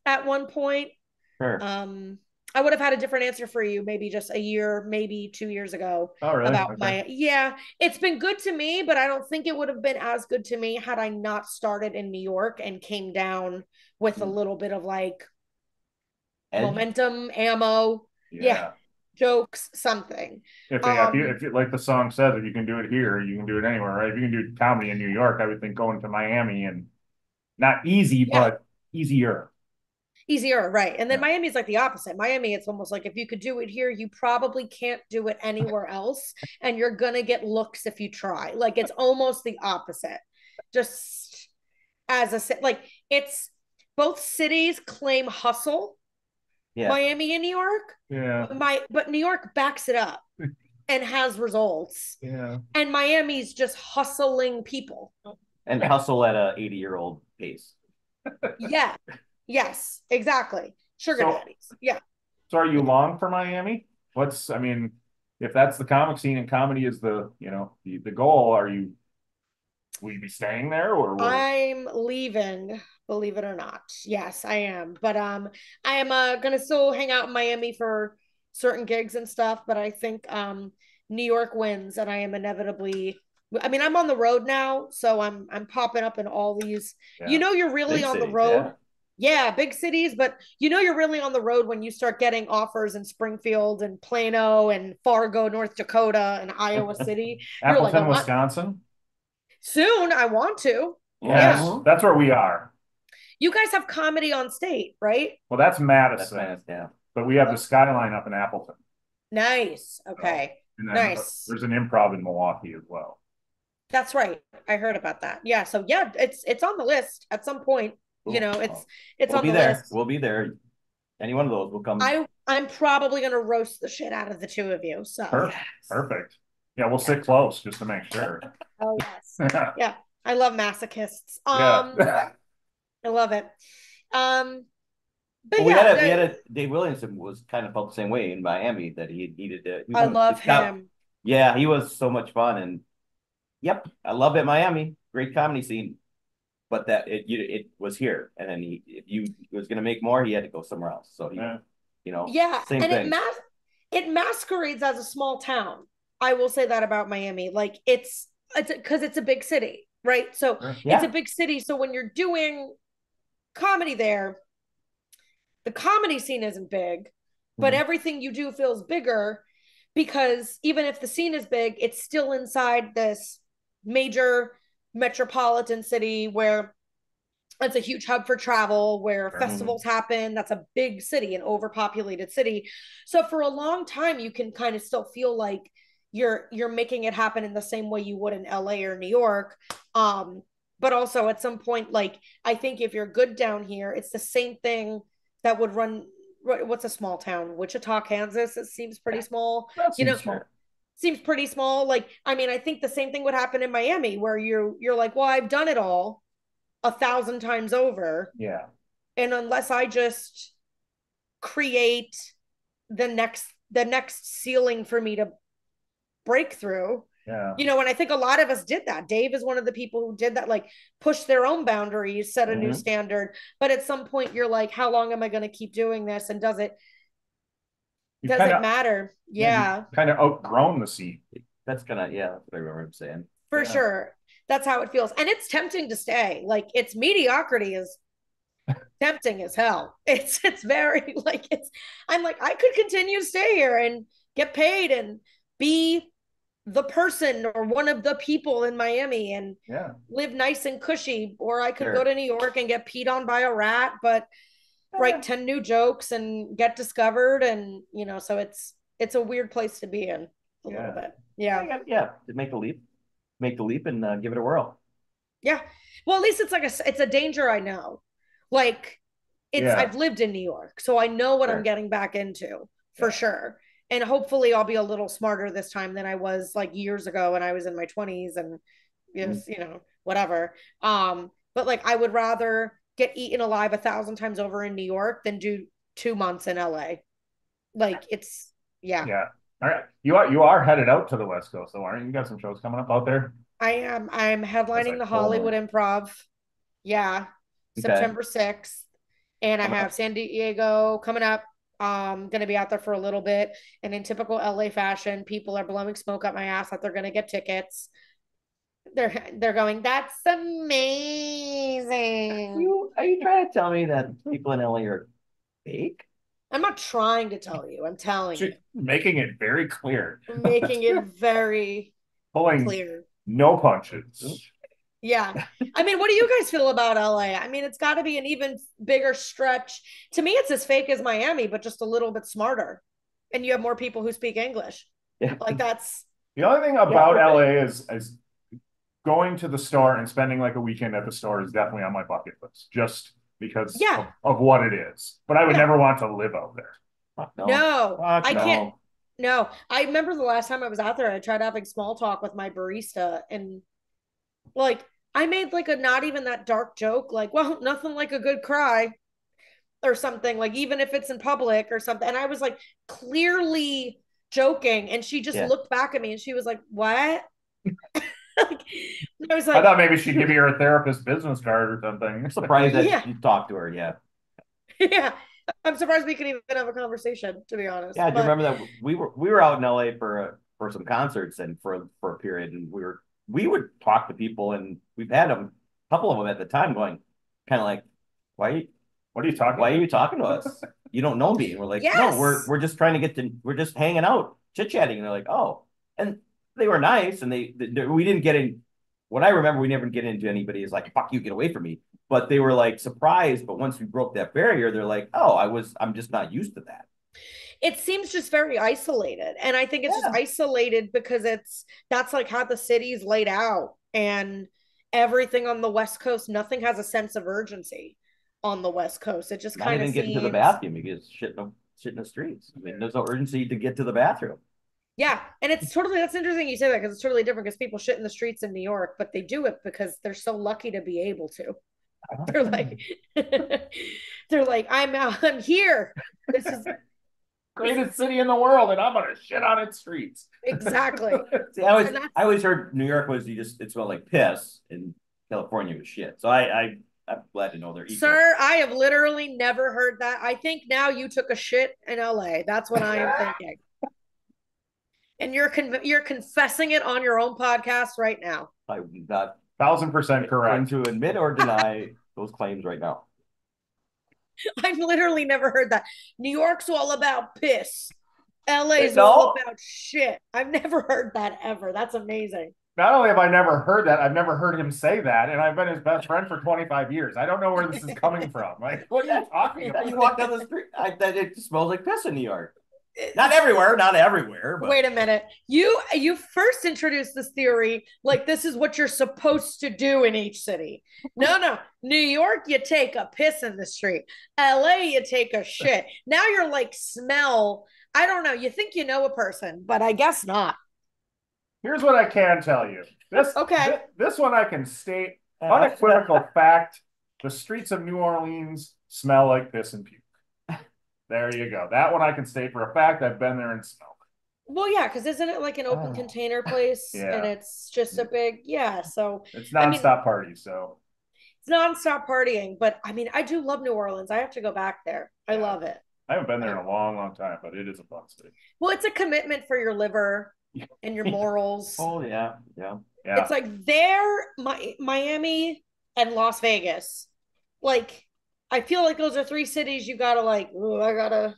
at one point. Sure. I would have had a different answer for you maybe just a year, maybe 2 years ago. Oh, really? About it's been good to me, but I don't think it would have been as good to me had I not started in New York and came down with a little bit of like momentum, ammo. Yeah. Jokes, something. If you, like the song says, if you can do it here, you can do it anywhere, right? If you can do comedy in New York, I would think going to Miami and not easy, but easier. Easier, right. And then Miami is like the opposite. Miami, it's almost like if you could do it here, you probably can't do it anywhere else. And you're going to get looks if you try. Like it's almost the opposite. Just as a, like it's both cities claim hustle. Yeah. Miami and New York. Yeah. But New York backs it up and has results. Yeah. And Miami's just hustling people. And hustle at a 80-year-old pace. Yeah. Yes, exactly. Sugar daddies. Yeah. So are you long for Miami? If that's the comic scene and comedy is the goal, will you be staying there or I'm leaving, believe it or not. Yes, I am. But I am gonna still hang out in Miami for certain gigs and stuff, but I think New York wins and I am inevitably I'm on the road now, so I'm popping up in all these you're really big on cities, the road. Yeah, big cities, but you're really on the road when you start getting offers in Springfield and Plano and Fargo, North Dakota and Iowa City. Appleton, Wisconsin? Soon, I want to. Yes, yeah. That's where we are. You guys have comedy on state, right? Well, that's Madison. But we have the Skyline up in Appleton. Nice. Okay. Nice. There's an improv in Milwaukee as well. That's right. I heard about that. Yeah. So yeah, it's on the list at some point. Cool. It's on the list. We'll be there. Any one of those will come. I'm probably gonna roast the shit out of the two of you. So perfect. Yeah, we'll sit close just to make sure. Oh yes. Yeah. I love masochists. I love it. But we had a Dave Williamson was kind of felt the same way in Miami that he needed to. I love him. Yeah, he was so much fun and I love it. Miami, great comedy scene. But that it was here, and then if he was going to make more, he had to go somewhere else. So same thing. It masquerades as a small town. I will say that about Miami. Like it's because it's a big city, right? So it's a big city. So when you're doing comedy there, the comedy scene isn't big, but everything you do feels bigger because even if the scene is big, it's still inside this major metropolitan city where it's a huge hub for travel, where festivals happen. That's a big city, an overpopulated city. So for a long time, you can kind of still feel like you're making it happen in the same way you would in LA or New York. But also at some point, like I think if you're good down here, it's the same thing that would run. What's a small town? Wichita, Kansas. It seems pretty small. Seems pretty small. Like, I think the same thing would happen in Miami where you're like, well, I've done it all 1,000 times over. Yeah. And unless I just create the next ceiling for me to break through. Yeah. And I think a lot of us did that. Dave is one of the people who did that, like push their own boundaries, set a new standard. But at some point you're like, how long am I going to keep doing this? And does it matter? Yeah. Kind of outgrown the scene. That's what I remember him saying. for sure. That's how it feels. And it's tempting to stay. Like its mediocrity is tempting as hell. It's very like I'm like, I could continue to stay here and get paid and be the person or one of the people in Miami and live nice and cushy, or I could go to New York and get peed on by a rat, but write 10 new jokes and get discovered. And so it's a weird place to be in a little bit. To make the leap and give it a whirl. Well, at least it's a danger I know. Like I've lived in New York, so I know what I'm getting back into for sure. And hopefully I'll be a little smarter this time than I was like years ago when I was in my 20s and whatever. But like I would rather get eaten alive 1,000 times over in New York than do 2 months in LA. Like it's All right. You are headed out to the West Coast though, aren't you? You got some shows coming up out there? I am. I'm headlining the Hollywood Improv. September 6th. And I have San Diego coming up. Gonna be out there for a little bit. And in typical LA fashion, people are blowing smoke up my ass that they're gonna get tickets. They're going, that's amazing. Are you trying to tell me that people in LA are fake? I'm not trying to tell you. I'm telling you. Making it very clear. Making it very clear. No punches. Yeah. I mean, what do you guys feel about LA? I mean, it's got to be an even bigger stretch. To me, it's as fake as Miami, but just a little bit smarter. And you have more people who speak English. Like that's the only thing about LA is going to the store and spending like a weekend at the store is definitely on my bucket list, just because of what it is. But I would never want to live out there. No, I can't. No, I remember the last time I was out there, I tried having small talk with my barista, and like I made like a not even that dark joke, like, well, nothing like a good cry or something, like even if it's in public or something. And I was like clearly joking, and she just looked back at me and she was like, what? Like, I was like, I thought maybe she'd give you her therapist business card or something. I'm surprised that you talked to her. Yeah. I'm surprised we could even have a conversation, to be honest. Yeah, do you remember that we were out in LA for some concerts and for a period, and we would talk to people, and we've had a couple of them at the time going kind of like, what are you talking to us? You don't know me. And we're like, no, we're just trying to we're just hanging out, chit-chatting. And they're like, oh, and they were nice, and we didn't get in. What I remember, we never get into anybody is like, fuck you, get away from me. But they were like surprised. But once we broke that barrier, they're like, oh, I'm just not used to that. It seems just very isolated. And I think it's just isolated because that's like how the city's laid out, and everything on the West Coast, nothing has a sense of urgency on the West Coast. It just kind of seems... getting to the bathroom because shit in the streets. I mean, there's no urgency to get to the bathroom. Yeah. And that's interesting you say that, because it's totally different, because people shit in the streets in New York, but they do it because they're so lucky to be able to. They're like, I'm here. This is greatest city in the world, and I'm gonna shit on its streets. Exactly. See, I always heard New York was it smelled like piss, and California was shit. So I'm glad to know they're equal. Sir, I have literally never heard that. I think now you took a shit in LA. That's what I am thinking. And you're confessing it on your own podcast right now. I'm not 1,000% correct to admit or deny those claims right now. I've literally never heard that. New York's all about piss. LA's all about shit. I've never heard that ever. That's amazing. Not only have I never heard that, I've never heard him say that, and I've been his best friend for 25 years. I don't know where this is coming from. Like, what are you talking about? You walk down the street, it smells like piss in New York. Not everywhere. But... Wait a minute. You first introduced this theory like this is what you're supposed to do in each city. No. New York, you take a piss in the street. LA, you take a shit. Now you're like smell. I don't know. You think you know a person, but I guess not. Here's what I can tell you. This one I can state unequivocal fact. The streets of New Orleans smell like piss and puke. There you go. That one I can state for a fact. I've been there and smelled it. Well, yeah, because isn't it like an open container place? Yeah. And it's just a big, so. It's nonstop party, so. It's nonstop partying, but I mean, I do love New Orleans. I have to go back there. I love it. I haven't been there in a long, long time, but it is a fun city. Well, it's a commitment for your liver and your morals. Oh, yeah. Yeah. It's like Miami and Las Vegas. Like, I feel like those are three cities you gotta like, ooh, I gotta.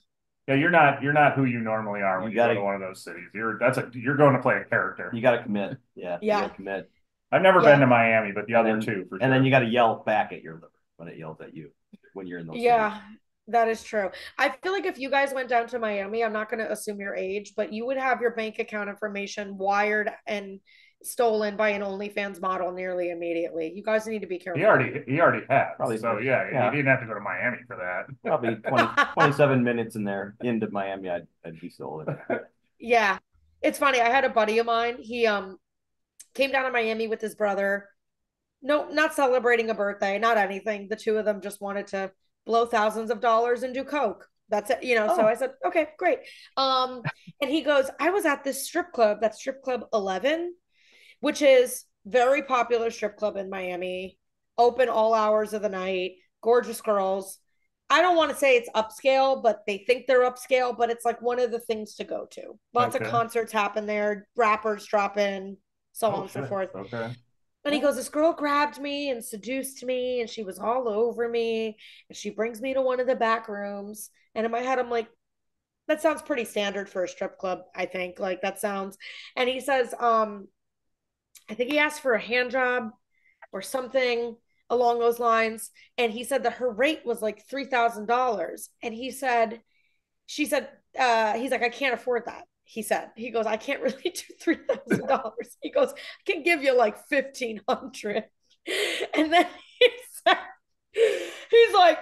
Yeah, you're not who you normally are when you go to one of those cities. You're going to play a character. You got to commit. Yeah, you got Yeah. to commit. I've never been Yeah. to Miami, but the other two for sure. And then you got to yell back at your liver when it yells at you when you're in those cities. Yeah, that is true. I feel like if you guys went down to Miami, I'm not going to assume your age, but you would have your bank account information wired and stolen by an OnlyFans model nearly immediately. You guys need to be careful. He already had. Probably so did. yeah, he didn't have to go to Miami for that. Probably 27 minutes in there into Miami, I'd be stolen. Yeah. It's funny. I had a buddy of mine. He came down to Miami with his brother. No, not celebrating a birthday, not anything. The two of them just wanted to blow thousands of dollars and do coke. That's it, you know. So I said, okay, great. And he goes, I was at this strip club, that's strip club 11, which is very popular strip club in Miami, open all hours of the night, gorgeous girls. I don't want to say it's upscale, but they think they're upscale, but it's like one of the things to go to. Lots of concerts happen there, rappers drop in, so on and so forth. Okay. And he goes, this girl grabbed me and seduced me, and she was all over me. And she brings me to one of the back rooms. And in my head, I'm like, that sounds pretty standard for a strip club, I think. Like that sounds. And he says, I think he asked for a hand job or something along those lines. And he said that her rate was like $3,000. And she said, he's like, I can't afford that. He goes, I can't really do $3,000. He goes, I can give you like 1,500. And then he's like,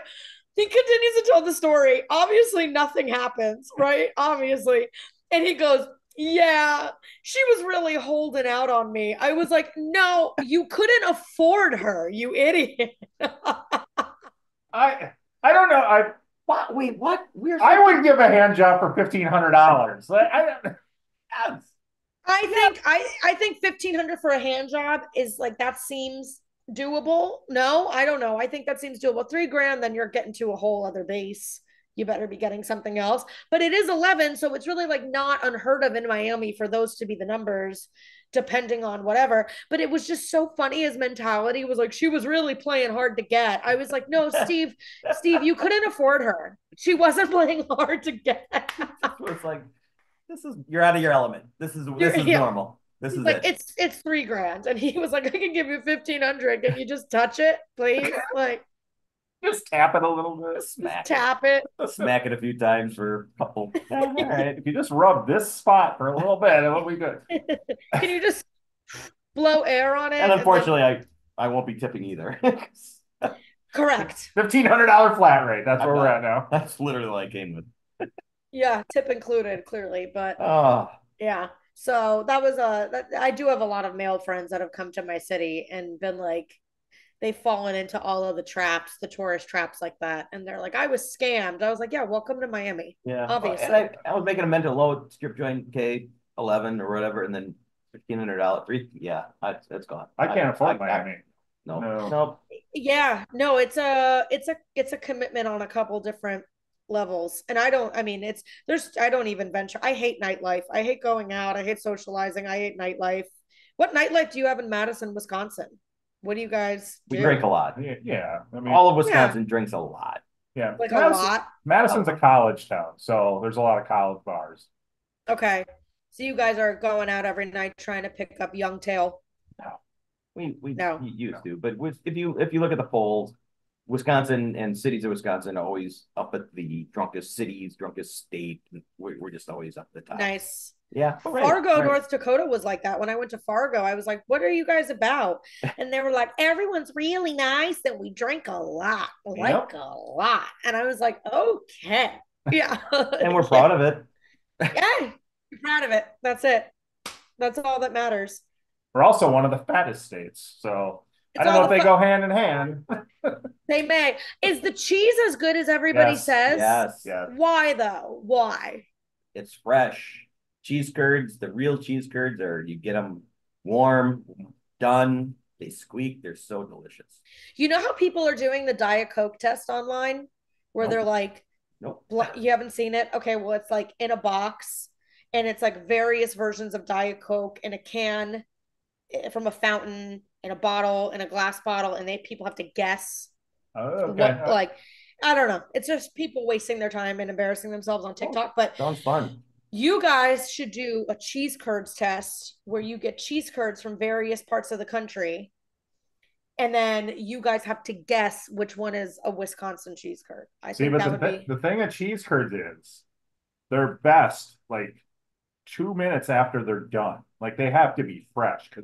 he continues to tell the story. Obviously, nothing happens, right? Obviously. And he goes, yeah, she was really holding out on me. I was like, no, you couldn't afford her, you idiot. I don't know. What? Wait, what? I would give a hand job for $1,500. I think 1,500 for a hand job is like that seems doable. No, I don't know. I think that seems doable. $3,000, then you're getting to a whole other base. You better be getting something else. But it is 11, so it's really like not unheard of in Miami for those to be the numbers, depending on whatever. But it was just so funny. His mentality was like she was really playing hard to get. I was like, no, Steve, you couldn't afford her. She wasn't playing hard to get. It's like you're out of your element. This is normal. This is like it. It's $3,000, and he was like, I can give you 1,500. Can you just touch it, please? Like. Just tap it a little bit. Tap it. Smack it a few times for a couple. All right. If you just rub this spot for a little bit, it'll be good. Can you just blow air on it? And unfortunately, I won't be tipping either. Correct. $1,500 flat rate. That's where we're at now. That's literally what I came with. Yeah, tip included, clearly. But yeah. So that was I do have a lot of male friends that have come to my city and been like, they've fallen into all of the traps, the tourist traps like that. And they're like, I was scammed. I was like, yeah, welcome to Miami. Yeah. Obviously. And I was making a mental load, strip joint K11 or whatever, and then $1,500. Yeah, it's gone. I can't afford Miami. No. Yeah, no, it's a commitment on a couple different levels. And I don't even venture. I hate nightlife. I hate going out. I hate socializing. I hate nightlife. What nightlife do you have in Madison, Wisconsin? What do you guys do? We drink a lot. Yeah. I mean, all of Wisconsin drinks a lot. Yeah. Like a lot? Madison's a college town, so there's a lot of college bars. Okay. So you guys are going out every night trying to pick up young tail? No. We used to. But if you look at the polls, Wisconsin and cities of Wisconsin are always up at the drunkest cities, drunkest state. We're just always up at the top. Nice. Yeah. Fargo, North Dakota was like that. When I went to Fargo, I was like, what are you guys about? And they were like, everyone's really nice and we drink a lot, a lot. And I was like, okay. Yeah. And we're proud of it. Yeah. We're proud of it. That's it. That's all that matters. We're also one of the fattest states. So I don't know if they go hand in hand. They may. Is the cheese as good as everybody says? Yes. Why though? Why? It's fresh. Cheese curds, the real cheese curds you get them warm, done, they squeak, they're so delicious. You know how people are doing the Diet Coke test online where they're like, nope. You haven't seen it? Okay, well, it's like in a box and it's like various versions of Diet Coke in a can. from a fountain in a bottle, in a glass bottle, and people have to guess Okay. what, like, I don't know. It's just people wasting their time and embarrassing themselves on TikTok. But Sounds fun. you guys should do a cheese curds test where you get cheese curds from various parts of the country. And then you guys have to guess which one is a Wisconsin cheese curd. I See, think but that would be the thing of cheese curds is they're best like 2 minutes after they're done. Like they have to be fresh because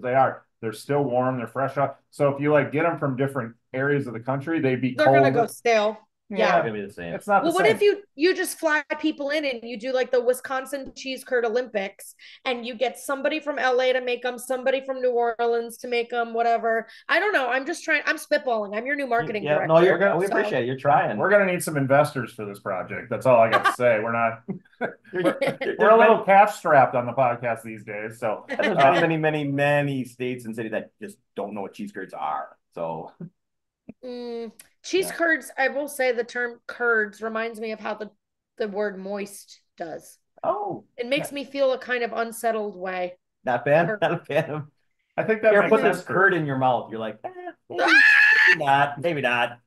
they're still warm, they're fresh up. So if you like get them from different areas of the country, they're gonna go stale. Yeah, gonna be the same. It's not well, the what same. if you just fly people in and you do like the Wisconsin cheese curd Olympics and you get somebody from LA to make them, somebody from New Orleans to make them, whatever. I don't know. I'm spitballing. I'm your new marketing director. No, we appreciate it. You're trying. We're gonna need some investors for this project. That's all I got to say. We're not we're a little cash strapped on the podcast these days. So there's many states and cities that just don't know what cheese curds are. So cheese curds, I will say the term curds reminds me of how the word moist does. Oh. It makes me feel a kind of unsettled way. Not a fan of. I think that makes put sense. This curd in your mouth. You're like, maybe not. Maybe not.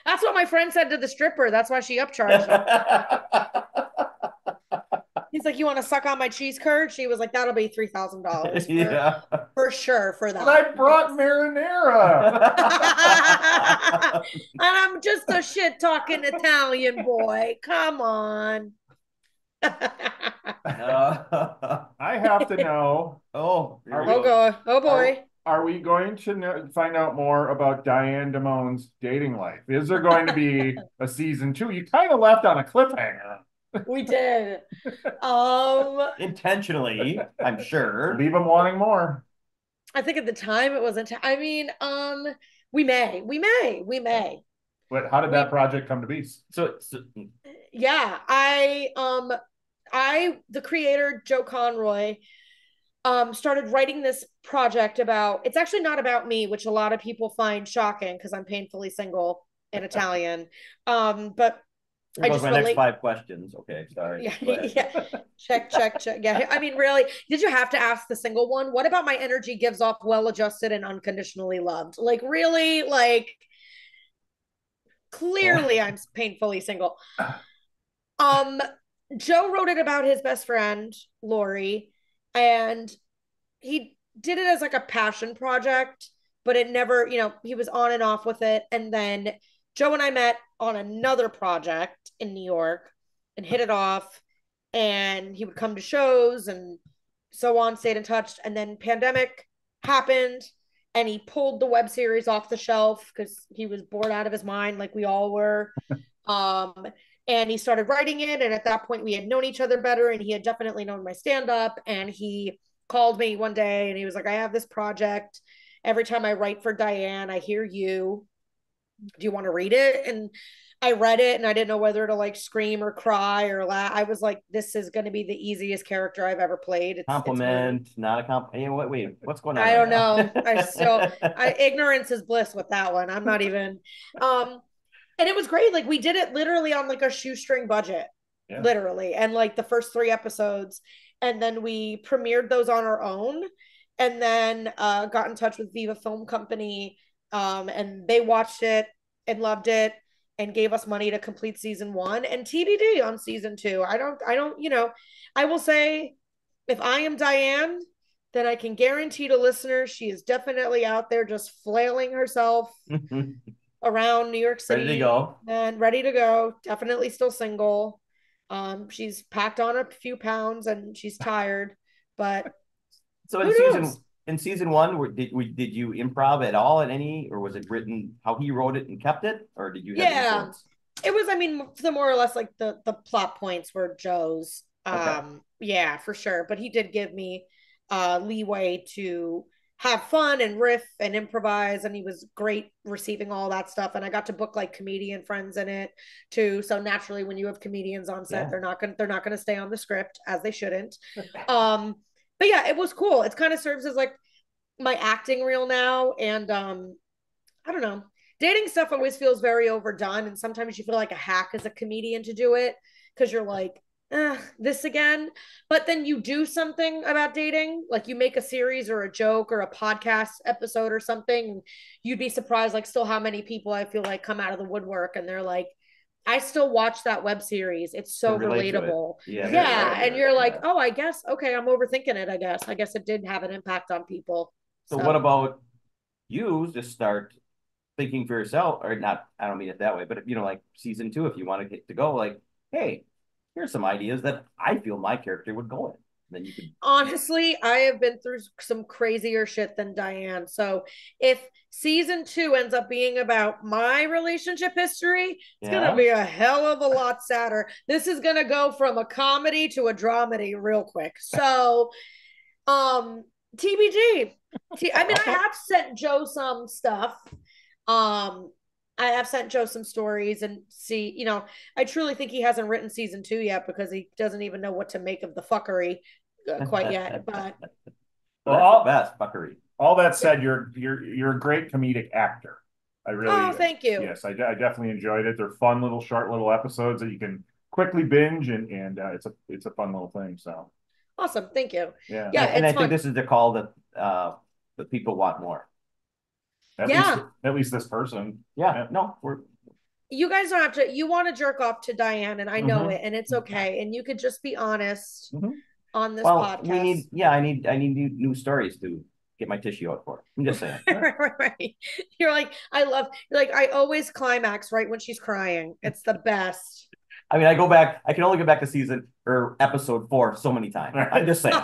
That's what my friend said to the stripper. That's why she upcharged him. He's like, you want to suck on my cheese curd? She was like, that'll be $3,000 yeah, for sure for that. And I brought marinara. And I'm just a shit talking Italian boy. Come on. I have to know. Oh boy. Are we going to find out more about Diane Damone's dating life? Is there going to be a season 2? You kind of left on a cliffhanger. We did. Intentionally, I'm sure. Leave them wanting more. I think at the time it wasn't. I mean, we may. But how did that project come to be? So yeah, the creator Joe Conroy started writing this project about. It's actually not about me, which a lot of people find shocking because I'm painfully single in Italian. But Here goes my next 5 questions. Okay, sorry. Yeah. Check. Yeah. I mean, really, did you have to ask the single one? What about my energy gives off well-adjusted and unconditionally loved? Like, really? Like, clearly I'm painfully single. Joe wrote it about his best friend, Lori, and he did it as like a passion project, but it never, he was on and off with it. And then Joe and I met on another project in New York and hit it off. And he would come to shows and so on, stayed in touch. And then pandemic happened and he pulled the web series off the shelf because he was bored out of his mind, like we all were. And he started writing it. And at that point, we had known each other better. And he had definitely known my stand-up. And he called me one day and he was like, I have this project. Every time I write for Diane, I hear you. Do you want to read it? And I read it and I didn't know whether to like scream or cry or laugh. I was like, this is going to be the easiest character I've ever played. Compliment, not a compliment. Hey, wait, what's going on? I don't know. Ignorance is bliss with that one. I'm not even, and it was great. Like we did it literally on like a shoestring budget, literally. And like the first 3 episodes. And then we premiered those on our own and then got in touch with Viva Film Company. And they watched it and loved it and gave us money to complete season 1 and TBD on season 2. I don't, I will say if I am Diane, then I can guarantee to listeners, she is definitely out there just flailing herself around New York City. Ready to go. And ready to go. Definitely still single. She's packed on a few pounds and she's tired, but so in season 1, did you improv at all at any, or was it written how he wrote it and kept it, or did you have influence? It was, I mean, the more or less like the plot points were Joe's. Yeah, for sure. But he did give me leeway to have fun and riff and improvise, and he was great receiving all that stuff. And I got to book like comedian friends in it too. So naturally, when you have comedians on set, they're not gonna stay on the script, as they shouldn't. But yeah, it was cool. It kind of serves as like my acting reel now. And I don't know. Dating stuff always feels very overdone. And sometimes you feel like a hack as a comedian to do it because you're like, this again. But then you do something about dating, like you make a series or a joke or a podcast episode or something. You'd be surprised, like, still how many people I feel like come out of the woodwork and they're like, I still watch that web series. It's so relatable. Yeah. And you're like, oh, I guess, okay, I'm overthinking it, I guess. I guess it did have an impact on people. So what about you just start thinking for yourself, or not, I don't mean it that way, but like season 2, if you want to get to go, like, hey, here's some ideas that I feel my character would go in. Then you could. Honestly, I have been through some crazier shit than Diane. So if season 2 ends up being about my relationship history, it's gonna be a hell of a lot sadder. This is gonna go from a comedy to a dramedy real quick. So TBD. I mean, I have sent Joe some stuff. I have sent Joe some stories and see, I truly think he hasn't written season 2 yet because he doesn't even know what to make of the fuckery quite yet. But well, that's the best fuckery. All that said, you're a great comedic actor. I really. Thank you. Yes, I definitely enjoyed it. They're fun short little episodes that you can quickly binge, and it's a fun little thing. So awesome, thank you. Yeah, and I think this is the call that people want more. At least this person. Yeah. No, you guys don't have to. You want to jerk off to Diane, and I know it, and it's okay. And you could just be honest on this podcast. I need new stories to get my tissue out for. I'm just saying. Right. You're like, I always climax right when she's crying. It's the best. I mean, I can only go back to season or episode 4 so many times. I'm just saying.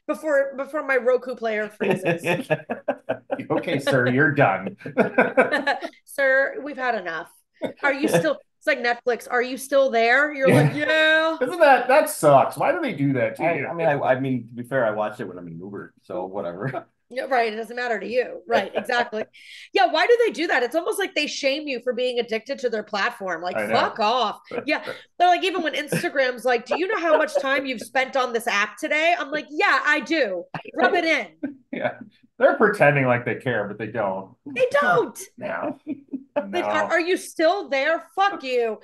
before my Roku player freezes. Okay, sir, you're done. Sir, we've had enough. Are you still? It's like Netflix. Are you still there? You're like, yeah. Isn't that sucks? Why do they do that to you? I mean, to be fair, I watched it when I'm in Uber, so whatever. Yeah, right. It doesn't matter to you. Right. Exactly. Yeah. Why do they do that? It's almost like they shame you for being addicted to their platform. Like, fuck off. Yeah. They're like, even when Instagram's like, do you know how much time you've spent on this app today? I'm like, yeah, I do. Rub it in. Yeah. They're pretending like they care, but they don't. They don't. No. Are you still there? Fuck you.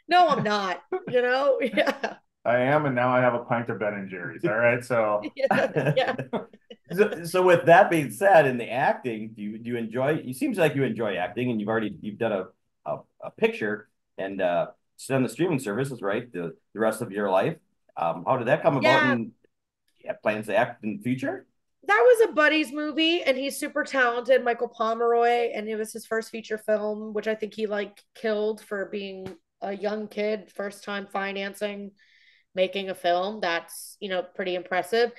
No, I'm not. Yeah. I am, and now I have a pint of Ben and Jerry's. All right, so yeah. So with that being said, in the acting, do you enjoy? It seems like you enjoy acting, and you've done a picture and it's on the streaming services, right? The rest of your life. How did that come about? And you have plans to act in the future? That was a buddy's movie, and he's super talented, Michael Pomeroy, and it was his first feature film, which I think he killed for being a young kid, first time financing, making a film. That's pretty impressive.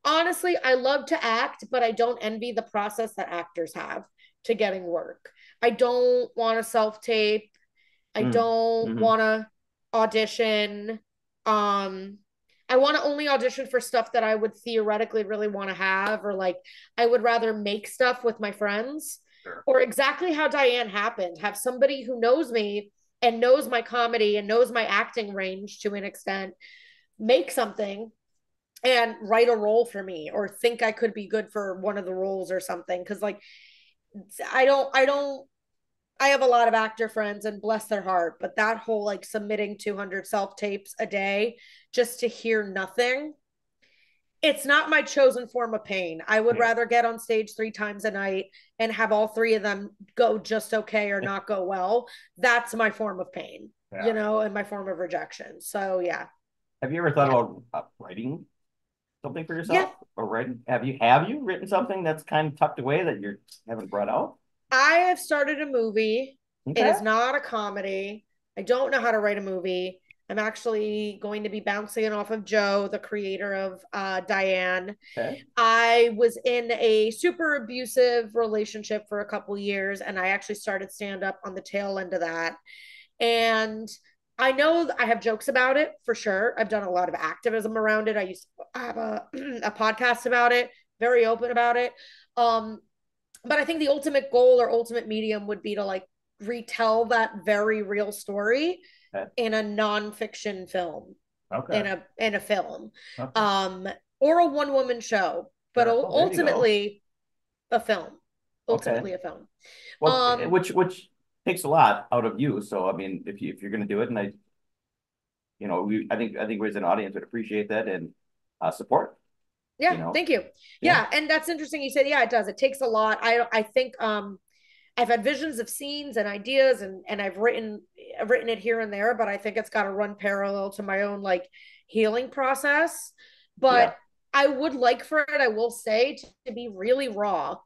Honestly, I love to act, but I don't envy the process that actors have to getting work. I don't want to self-tape. I don't want to audition. I want to only audition for stuff that I would theoretically really want to have, or I would rather make stuff with my friends, or exactly how Diane happened, have somebody who knows me and knows my comedy and knows my acting range to an extent, make something and write a role for me, or think I could be good for one of the roles or something. Cause I have a lot of actor friends, and bless their heart, but that whole submitting 200 self-tapes a day just to hear nothing, it's not my chosen form of pain. I would rather get on stage 3 times a night and have all 3 of them go just okay or not go well. That's my form of pain, and my form of rejection. So, yeah. Have you ever thought about writing something for yourself? Yeah. Or writing? Have you written something that's kind of tucked away that you haven't brought out? I have started a movie. Okay. It is not a comedy. I don't know how to write a movie. I'm actually going to be bouncing off of Joe, the creator of Diane. Okay. I was in a super abusive relationship for a couple years, and I actually started stand-up on the tail end of that. And I know I have jokes about it for sure. I've done a lot of activism around it. I used to have a podcast about it, very open about it. But I think the ultimate goal or ultimate medium would be to retell that very real story in a nonfiction film. Okay. In a film. Okay. Or a one-woman show, but ultimately a film. Ultimately a film. Well, which takes a lot out of you. So I mean, if you're going to do it, and I think we as an audience would appreciate that and support. Yeah, thank you. Yeah, and that's interesting. You said, yeah, it does. It takes a lot. I think I've had visions of scenes and ideas, and I've written it here and there, but I think it's got to run parallel to my own like healing process. But I would like for it, I will say, to be really raw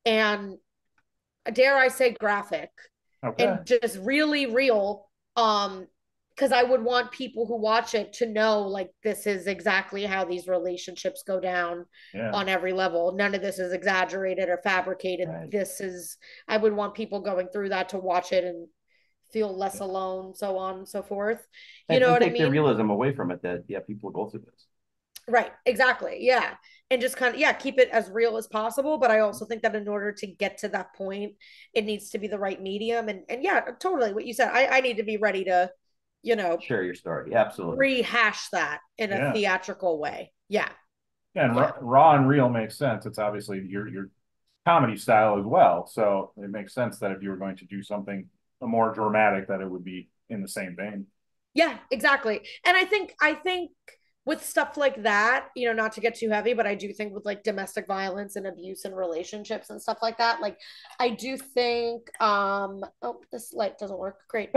and, dare I say, graphic, and just really real. Because I would want people who watch it to know, like, this is exactly how these relationships go down on every level. None of this is exaggerated or fabricated. I would want people going through that to watch it and feel less alone, so on and so forth. You know what I mean? Take the realism away from it that, people go through this. Right, exactly. Yeah. And just kind of, keep it as real as possible. But I also think that in order to get to that point, it needs to be the right medium. And yeah, totally what you said. I need to be ready to, share your story. Absolutely. Rehash that in a theatrical way. Yeah. And raw and real makes sense. It's obviously your comedy style as well. So it makes sense that if you were going to do something more dramatic, that it would be in the same vein. Yeah, exactly. And I think with stuff like that, not to get too heavy, but I do think with like domestic violence and abuse in relationships and stuff like that, like I do think, this light doesn't work. Great.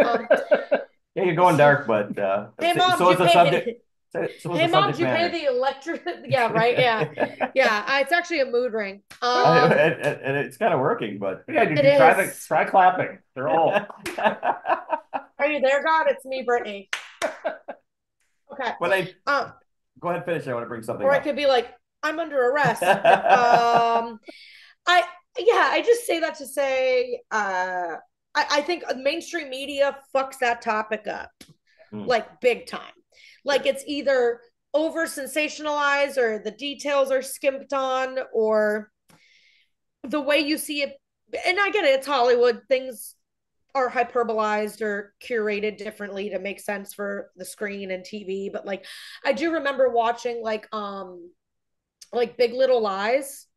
Yeah, you're going dark, but hey mom, so it's a subject. Hey mom, do you pay the electric? Yeah, right. Yeah. It's actually a mood ring. And it's kind of working, but try clapping. They're all. Are you there, God? It's me, Brittany. Okay. Go ahead, finish. I want to bring something. Or up. I could be like, I'm under arrest. I just say that to say, I think mainstream media fucks that topic up, like big time. Like it's either over sensationalized, or the details are skimped on, or the way you see it. And I get it, it's Hollywood. Things are hyperbolized or curated differently to make sense for the screen and TV. But like, I do remember watching like Big Little Lies,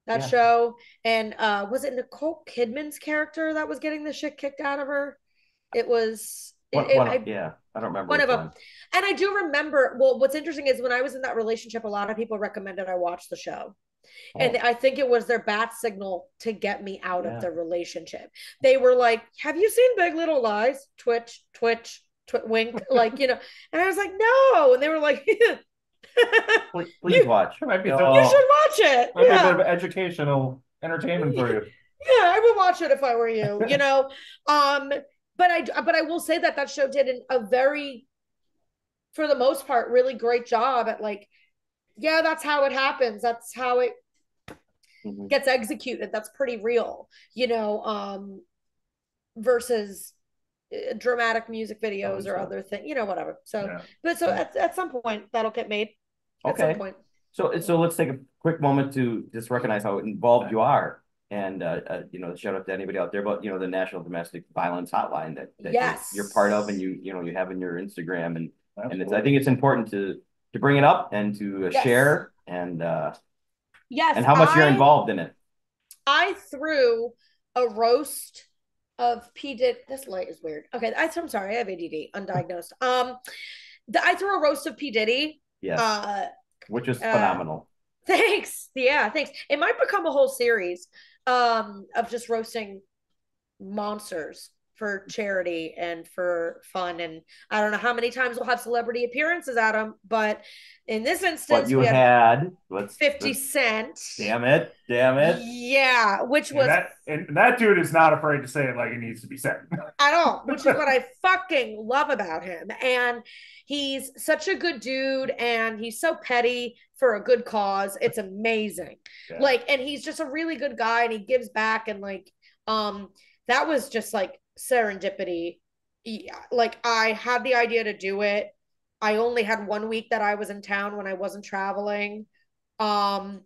that show. And was it Nicole Kidman's character that was getting the shit kicked out of her? It was I don't remember one of them. And I do remember, well, what's interesting is when I was in that relationship, a lot of people recommended I watch the show. And I think it was their bat signal to get me out of the relationship. They were like, have you seen Big Little Lies? Twitch, wink. Like, and I was like, no. And they were like, please watch. You should watch it. Might be a bit of educational entertainment for you. Yeah, I would watch it if I were you, But I will say that show did a very, for the most part, really great job at like, that's how it happens. That's how it gets executed. That's pretty real, versus dramatic music videos or other things, whatever. So, but at some point that'll get made. Okay. At some point. So let's take a quick moment to just recognize how involved you are. And, shout out to anybody out there about, the National Domestic Violence Hotline that you're part of, and you have in your Instagram. And I think it's important to bring it up and to share and how much you're involved in it. I threw a roast of P. Diddy. This light is weird. Okay. I'm sorry. I have ADD, undiagnosed. I threw a roast of P. Diddy. Yes. Which is phenomenal. Thanks. Yeah, thanks. It might become a whole series of just roasting monsters for charity and for fun. And I don't know how many times we'll have celebrity appearances at them, but in this instance, we had 50 Cent. Damn it. Yeah, which was and that dude is not afraid to say it like it needs to be said at all, which is what I fucking love about him. And he's such a good dude, and he's so petty for a good cause. It's amazing. Like, and he's just a really good guy, and he gives back, and like that was just like serendipity. Like, I had the idea to do it. I only had 1 week that I was in town when I wasn't traveling. I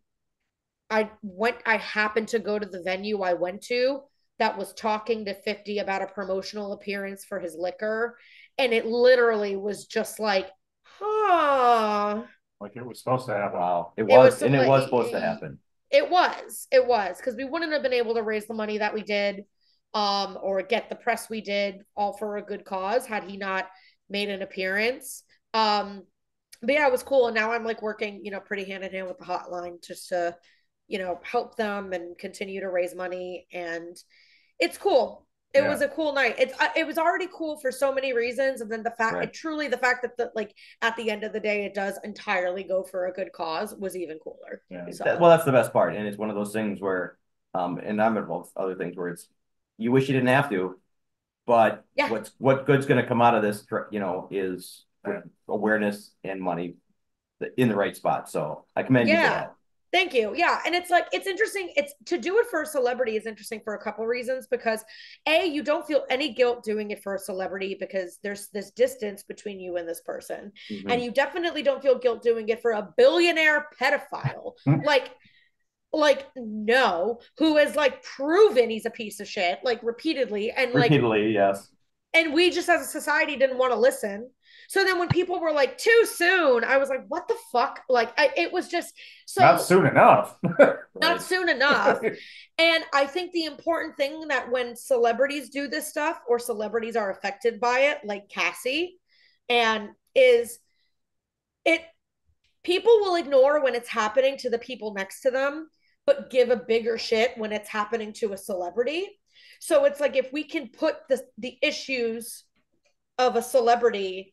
happened to go to the venue I went to that was talking to 50 about a promotional appearance for his liquor. And it literally was just like, like it was supposed to happen. Wow. It was supposed to happen. It was, because we wouldn't have been able to raise the money that we did, or get the press we did, all for a good cause, had he not made an appearance. But yeah, it was cool. And now I'm like working, pretty hand in hand with the hotline just to, help them and continue to raise money. And it's cool. It was a cool night. It was already cool for so many reasons, and then the fact that at the end of the day it does entirely go for a good cause was even cooler. Yeah. Well, that's the best part, and it's one of those things where, and I'm involved with other things where it's you wish you didn't have to, but what good's going to come out of this, is awareness and money in the right spot. So I commend you for that. Thank you. Yeah. And it's interesting. It's to do it for a celebrity is interesting for a couple reasons because you don't feel any guilt doing it for a celebrity because there's this distance between you and this person. Mm-hmm. And you definitely don't feel guilt doing it for a billionaire pedophile. No, who has proven he's a piece of shit, repeatedly. And yes. And we just as a society didn't want to listen. So then when people were like, too soon, I was like, what the fuck? It was just so. Not soon enough. Not soon enough. And I think the important thing that when celebrities do this stuff or celebrities are affected by it, like Cassie, people will ignore when it's happening to the people next to them, but give a bigger shit when it's happening to a celebrity. So it's like if we can put the issues of a celebrity,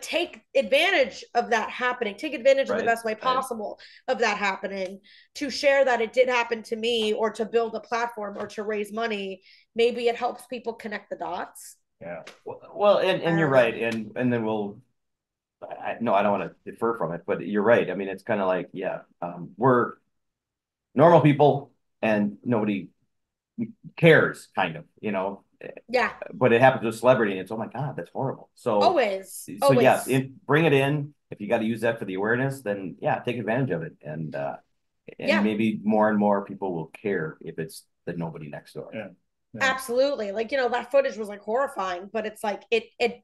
take advantage of that happening, take advantage in the best way possible of that happening to share that it did happen to me or to build a platform or to raise money. Maybe it helps people connect the dots. Yeah. Well, and you're right. And then I don't want to defer from it, but you're right. I mean, it's kind of like, we're normal people and nobody cares kind of, Yeah. But it happens to a celebrity and it's, oh my God, that's horrible. So always. Yes, bring it in. If you got to use that for the awareness, then take advantage of it. And maybe more and more people will care if it's the nobody next door. Yeah. Absolutely. That footage was horrifying, but it's it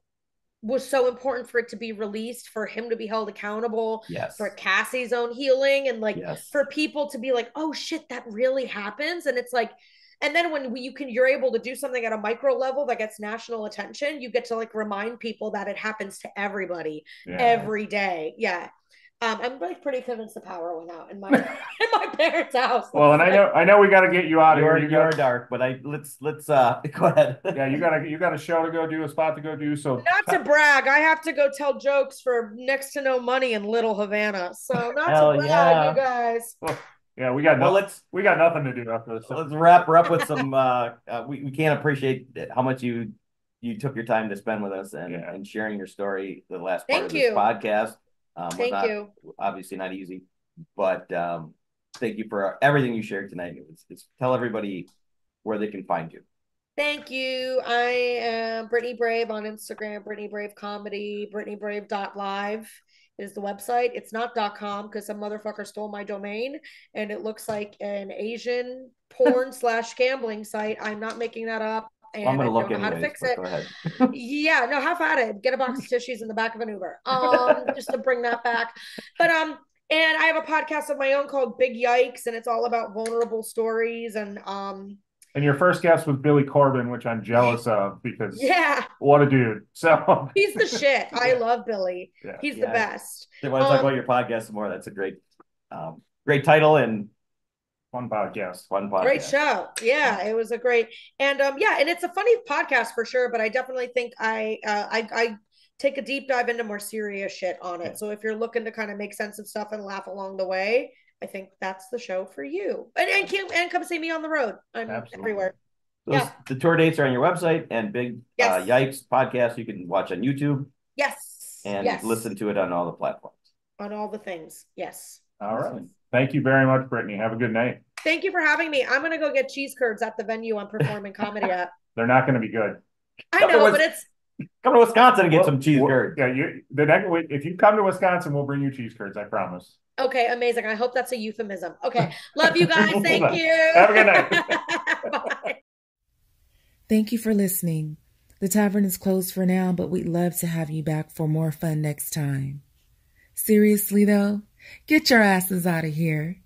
was so important for it to be released, for him to be held accountable, for Cassie's own healing, and for people to be like, oh shit, that really happens. And it's and then when you're able to do something at a micro level that gets national attention, you get to remind people that it happens to everybody every day. Yeah. I'm pretty convinced the power went out in my parents' house. Well, and I know we got to get you out of here. You're dark, but let's go ahead. Yeah, you got a show to go do, a spot to go do. So not to brag, I have to go tell jokes for next to no money in Little Havana. So not to brag, you guys. Well, yeah, we got nothing to do after this. Let's wrap her up with some. We can't appreciate how much you took your time to spend with us and sharing your story. The last part of this podcast. Thank you. Obviously not easy, but thank you for everything you shared tonight. It's tell everybody where they can find you. Thank you. I am Brittany Brave on Instagram. Brittany Brave Comedy. BrittanyBrave.live is the website. It's not .com because some motherfucker stole my domain and it looks like an Asian porn / gambling site. I'm not making that up. And I'm gonna look I don't know how to fix it. Go ahead. Yeah, no, have at it. Get a box of tissues in the back of an Uber, just to bring that back. But and I have a podcast of my own called Big Yikes, and it's all about vulnerable stories. And your first guest was Billy Corbin, which I'm jealous of because what a dude. So he's the shit. I love Billy. Yeah. He's the best. I want to talk about your podcast more. That's a great title and. Fun podcast. Great show. Yeah, it was a great and and it's a funny podcast for sure, but I definitely think I take a deep dive into more serious shit on it. So if you're looking to kind of make sense of stuff and laugh along the way, I think that's the show for you. And come see me on the road. I'm everywhere. The tour dates are on your website and Big Yikes podcast you can watch on YouTube. Yes. And listen to it on all the platforms. On all the things. Yes. All right. Thank you very much, Brittany. Have a good night. Thank you for having me. I'm going to go get cheese curds at the venue I'm performing comedy at. They're not going to be good. I know, but it's... Come to Wisconsin and get some cheese curds. Yeah, if you come to Wisconsin, we'll bring you cheese curds, I promise. Okay, amazing. I hope that's a euphemism. Okay, love you guys. Thank you. Have a good night. Bye. Thank you for listening. The tavern is closed for now, but we'd love to have you back for more fun next time. Seriously, though, get your asses out of here.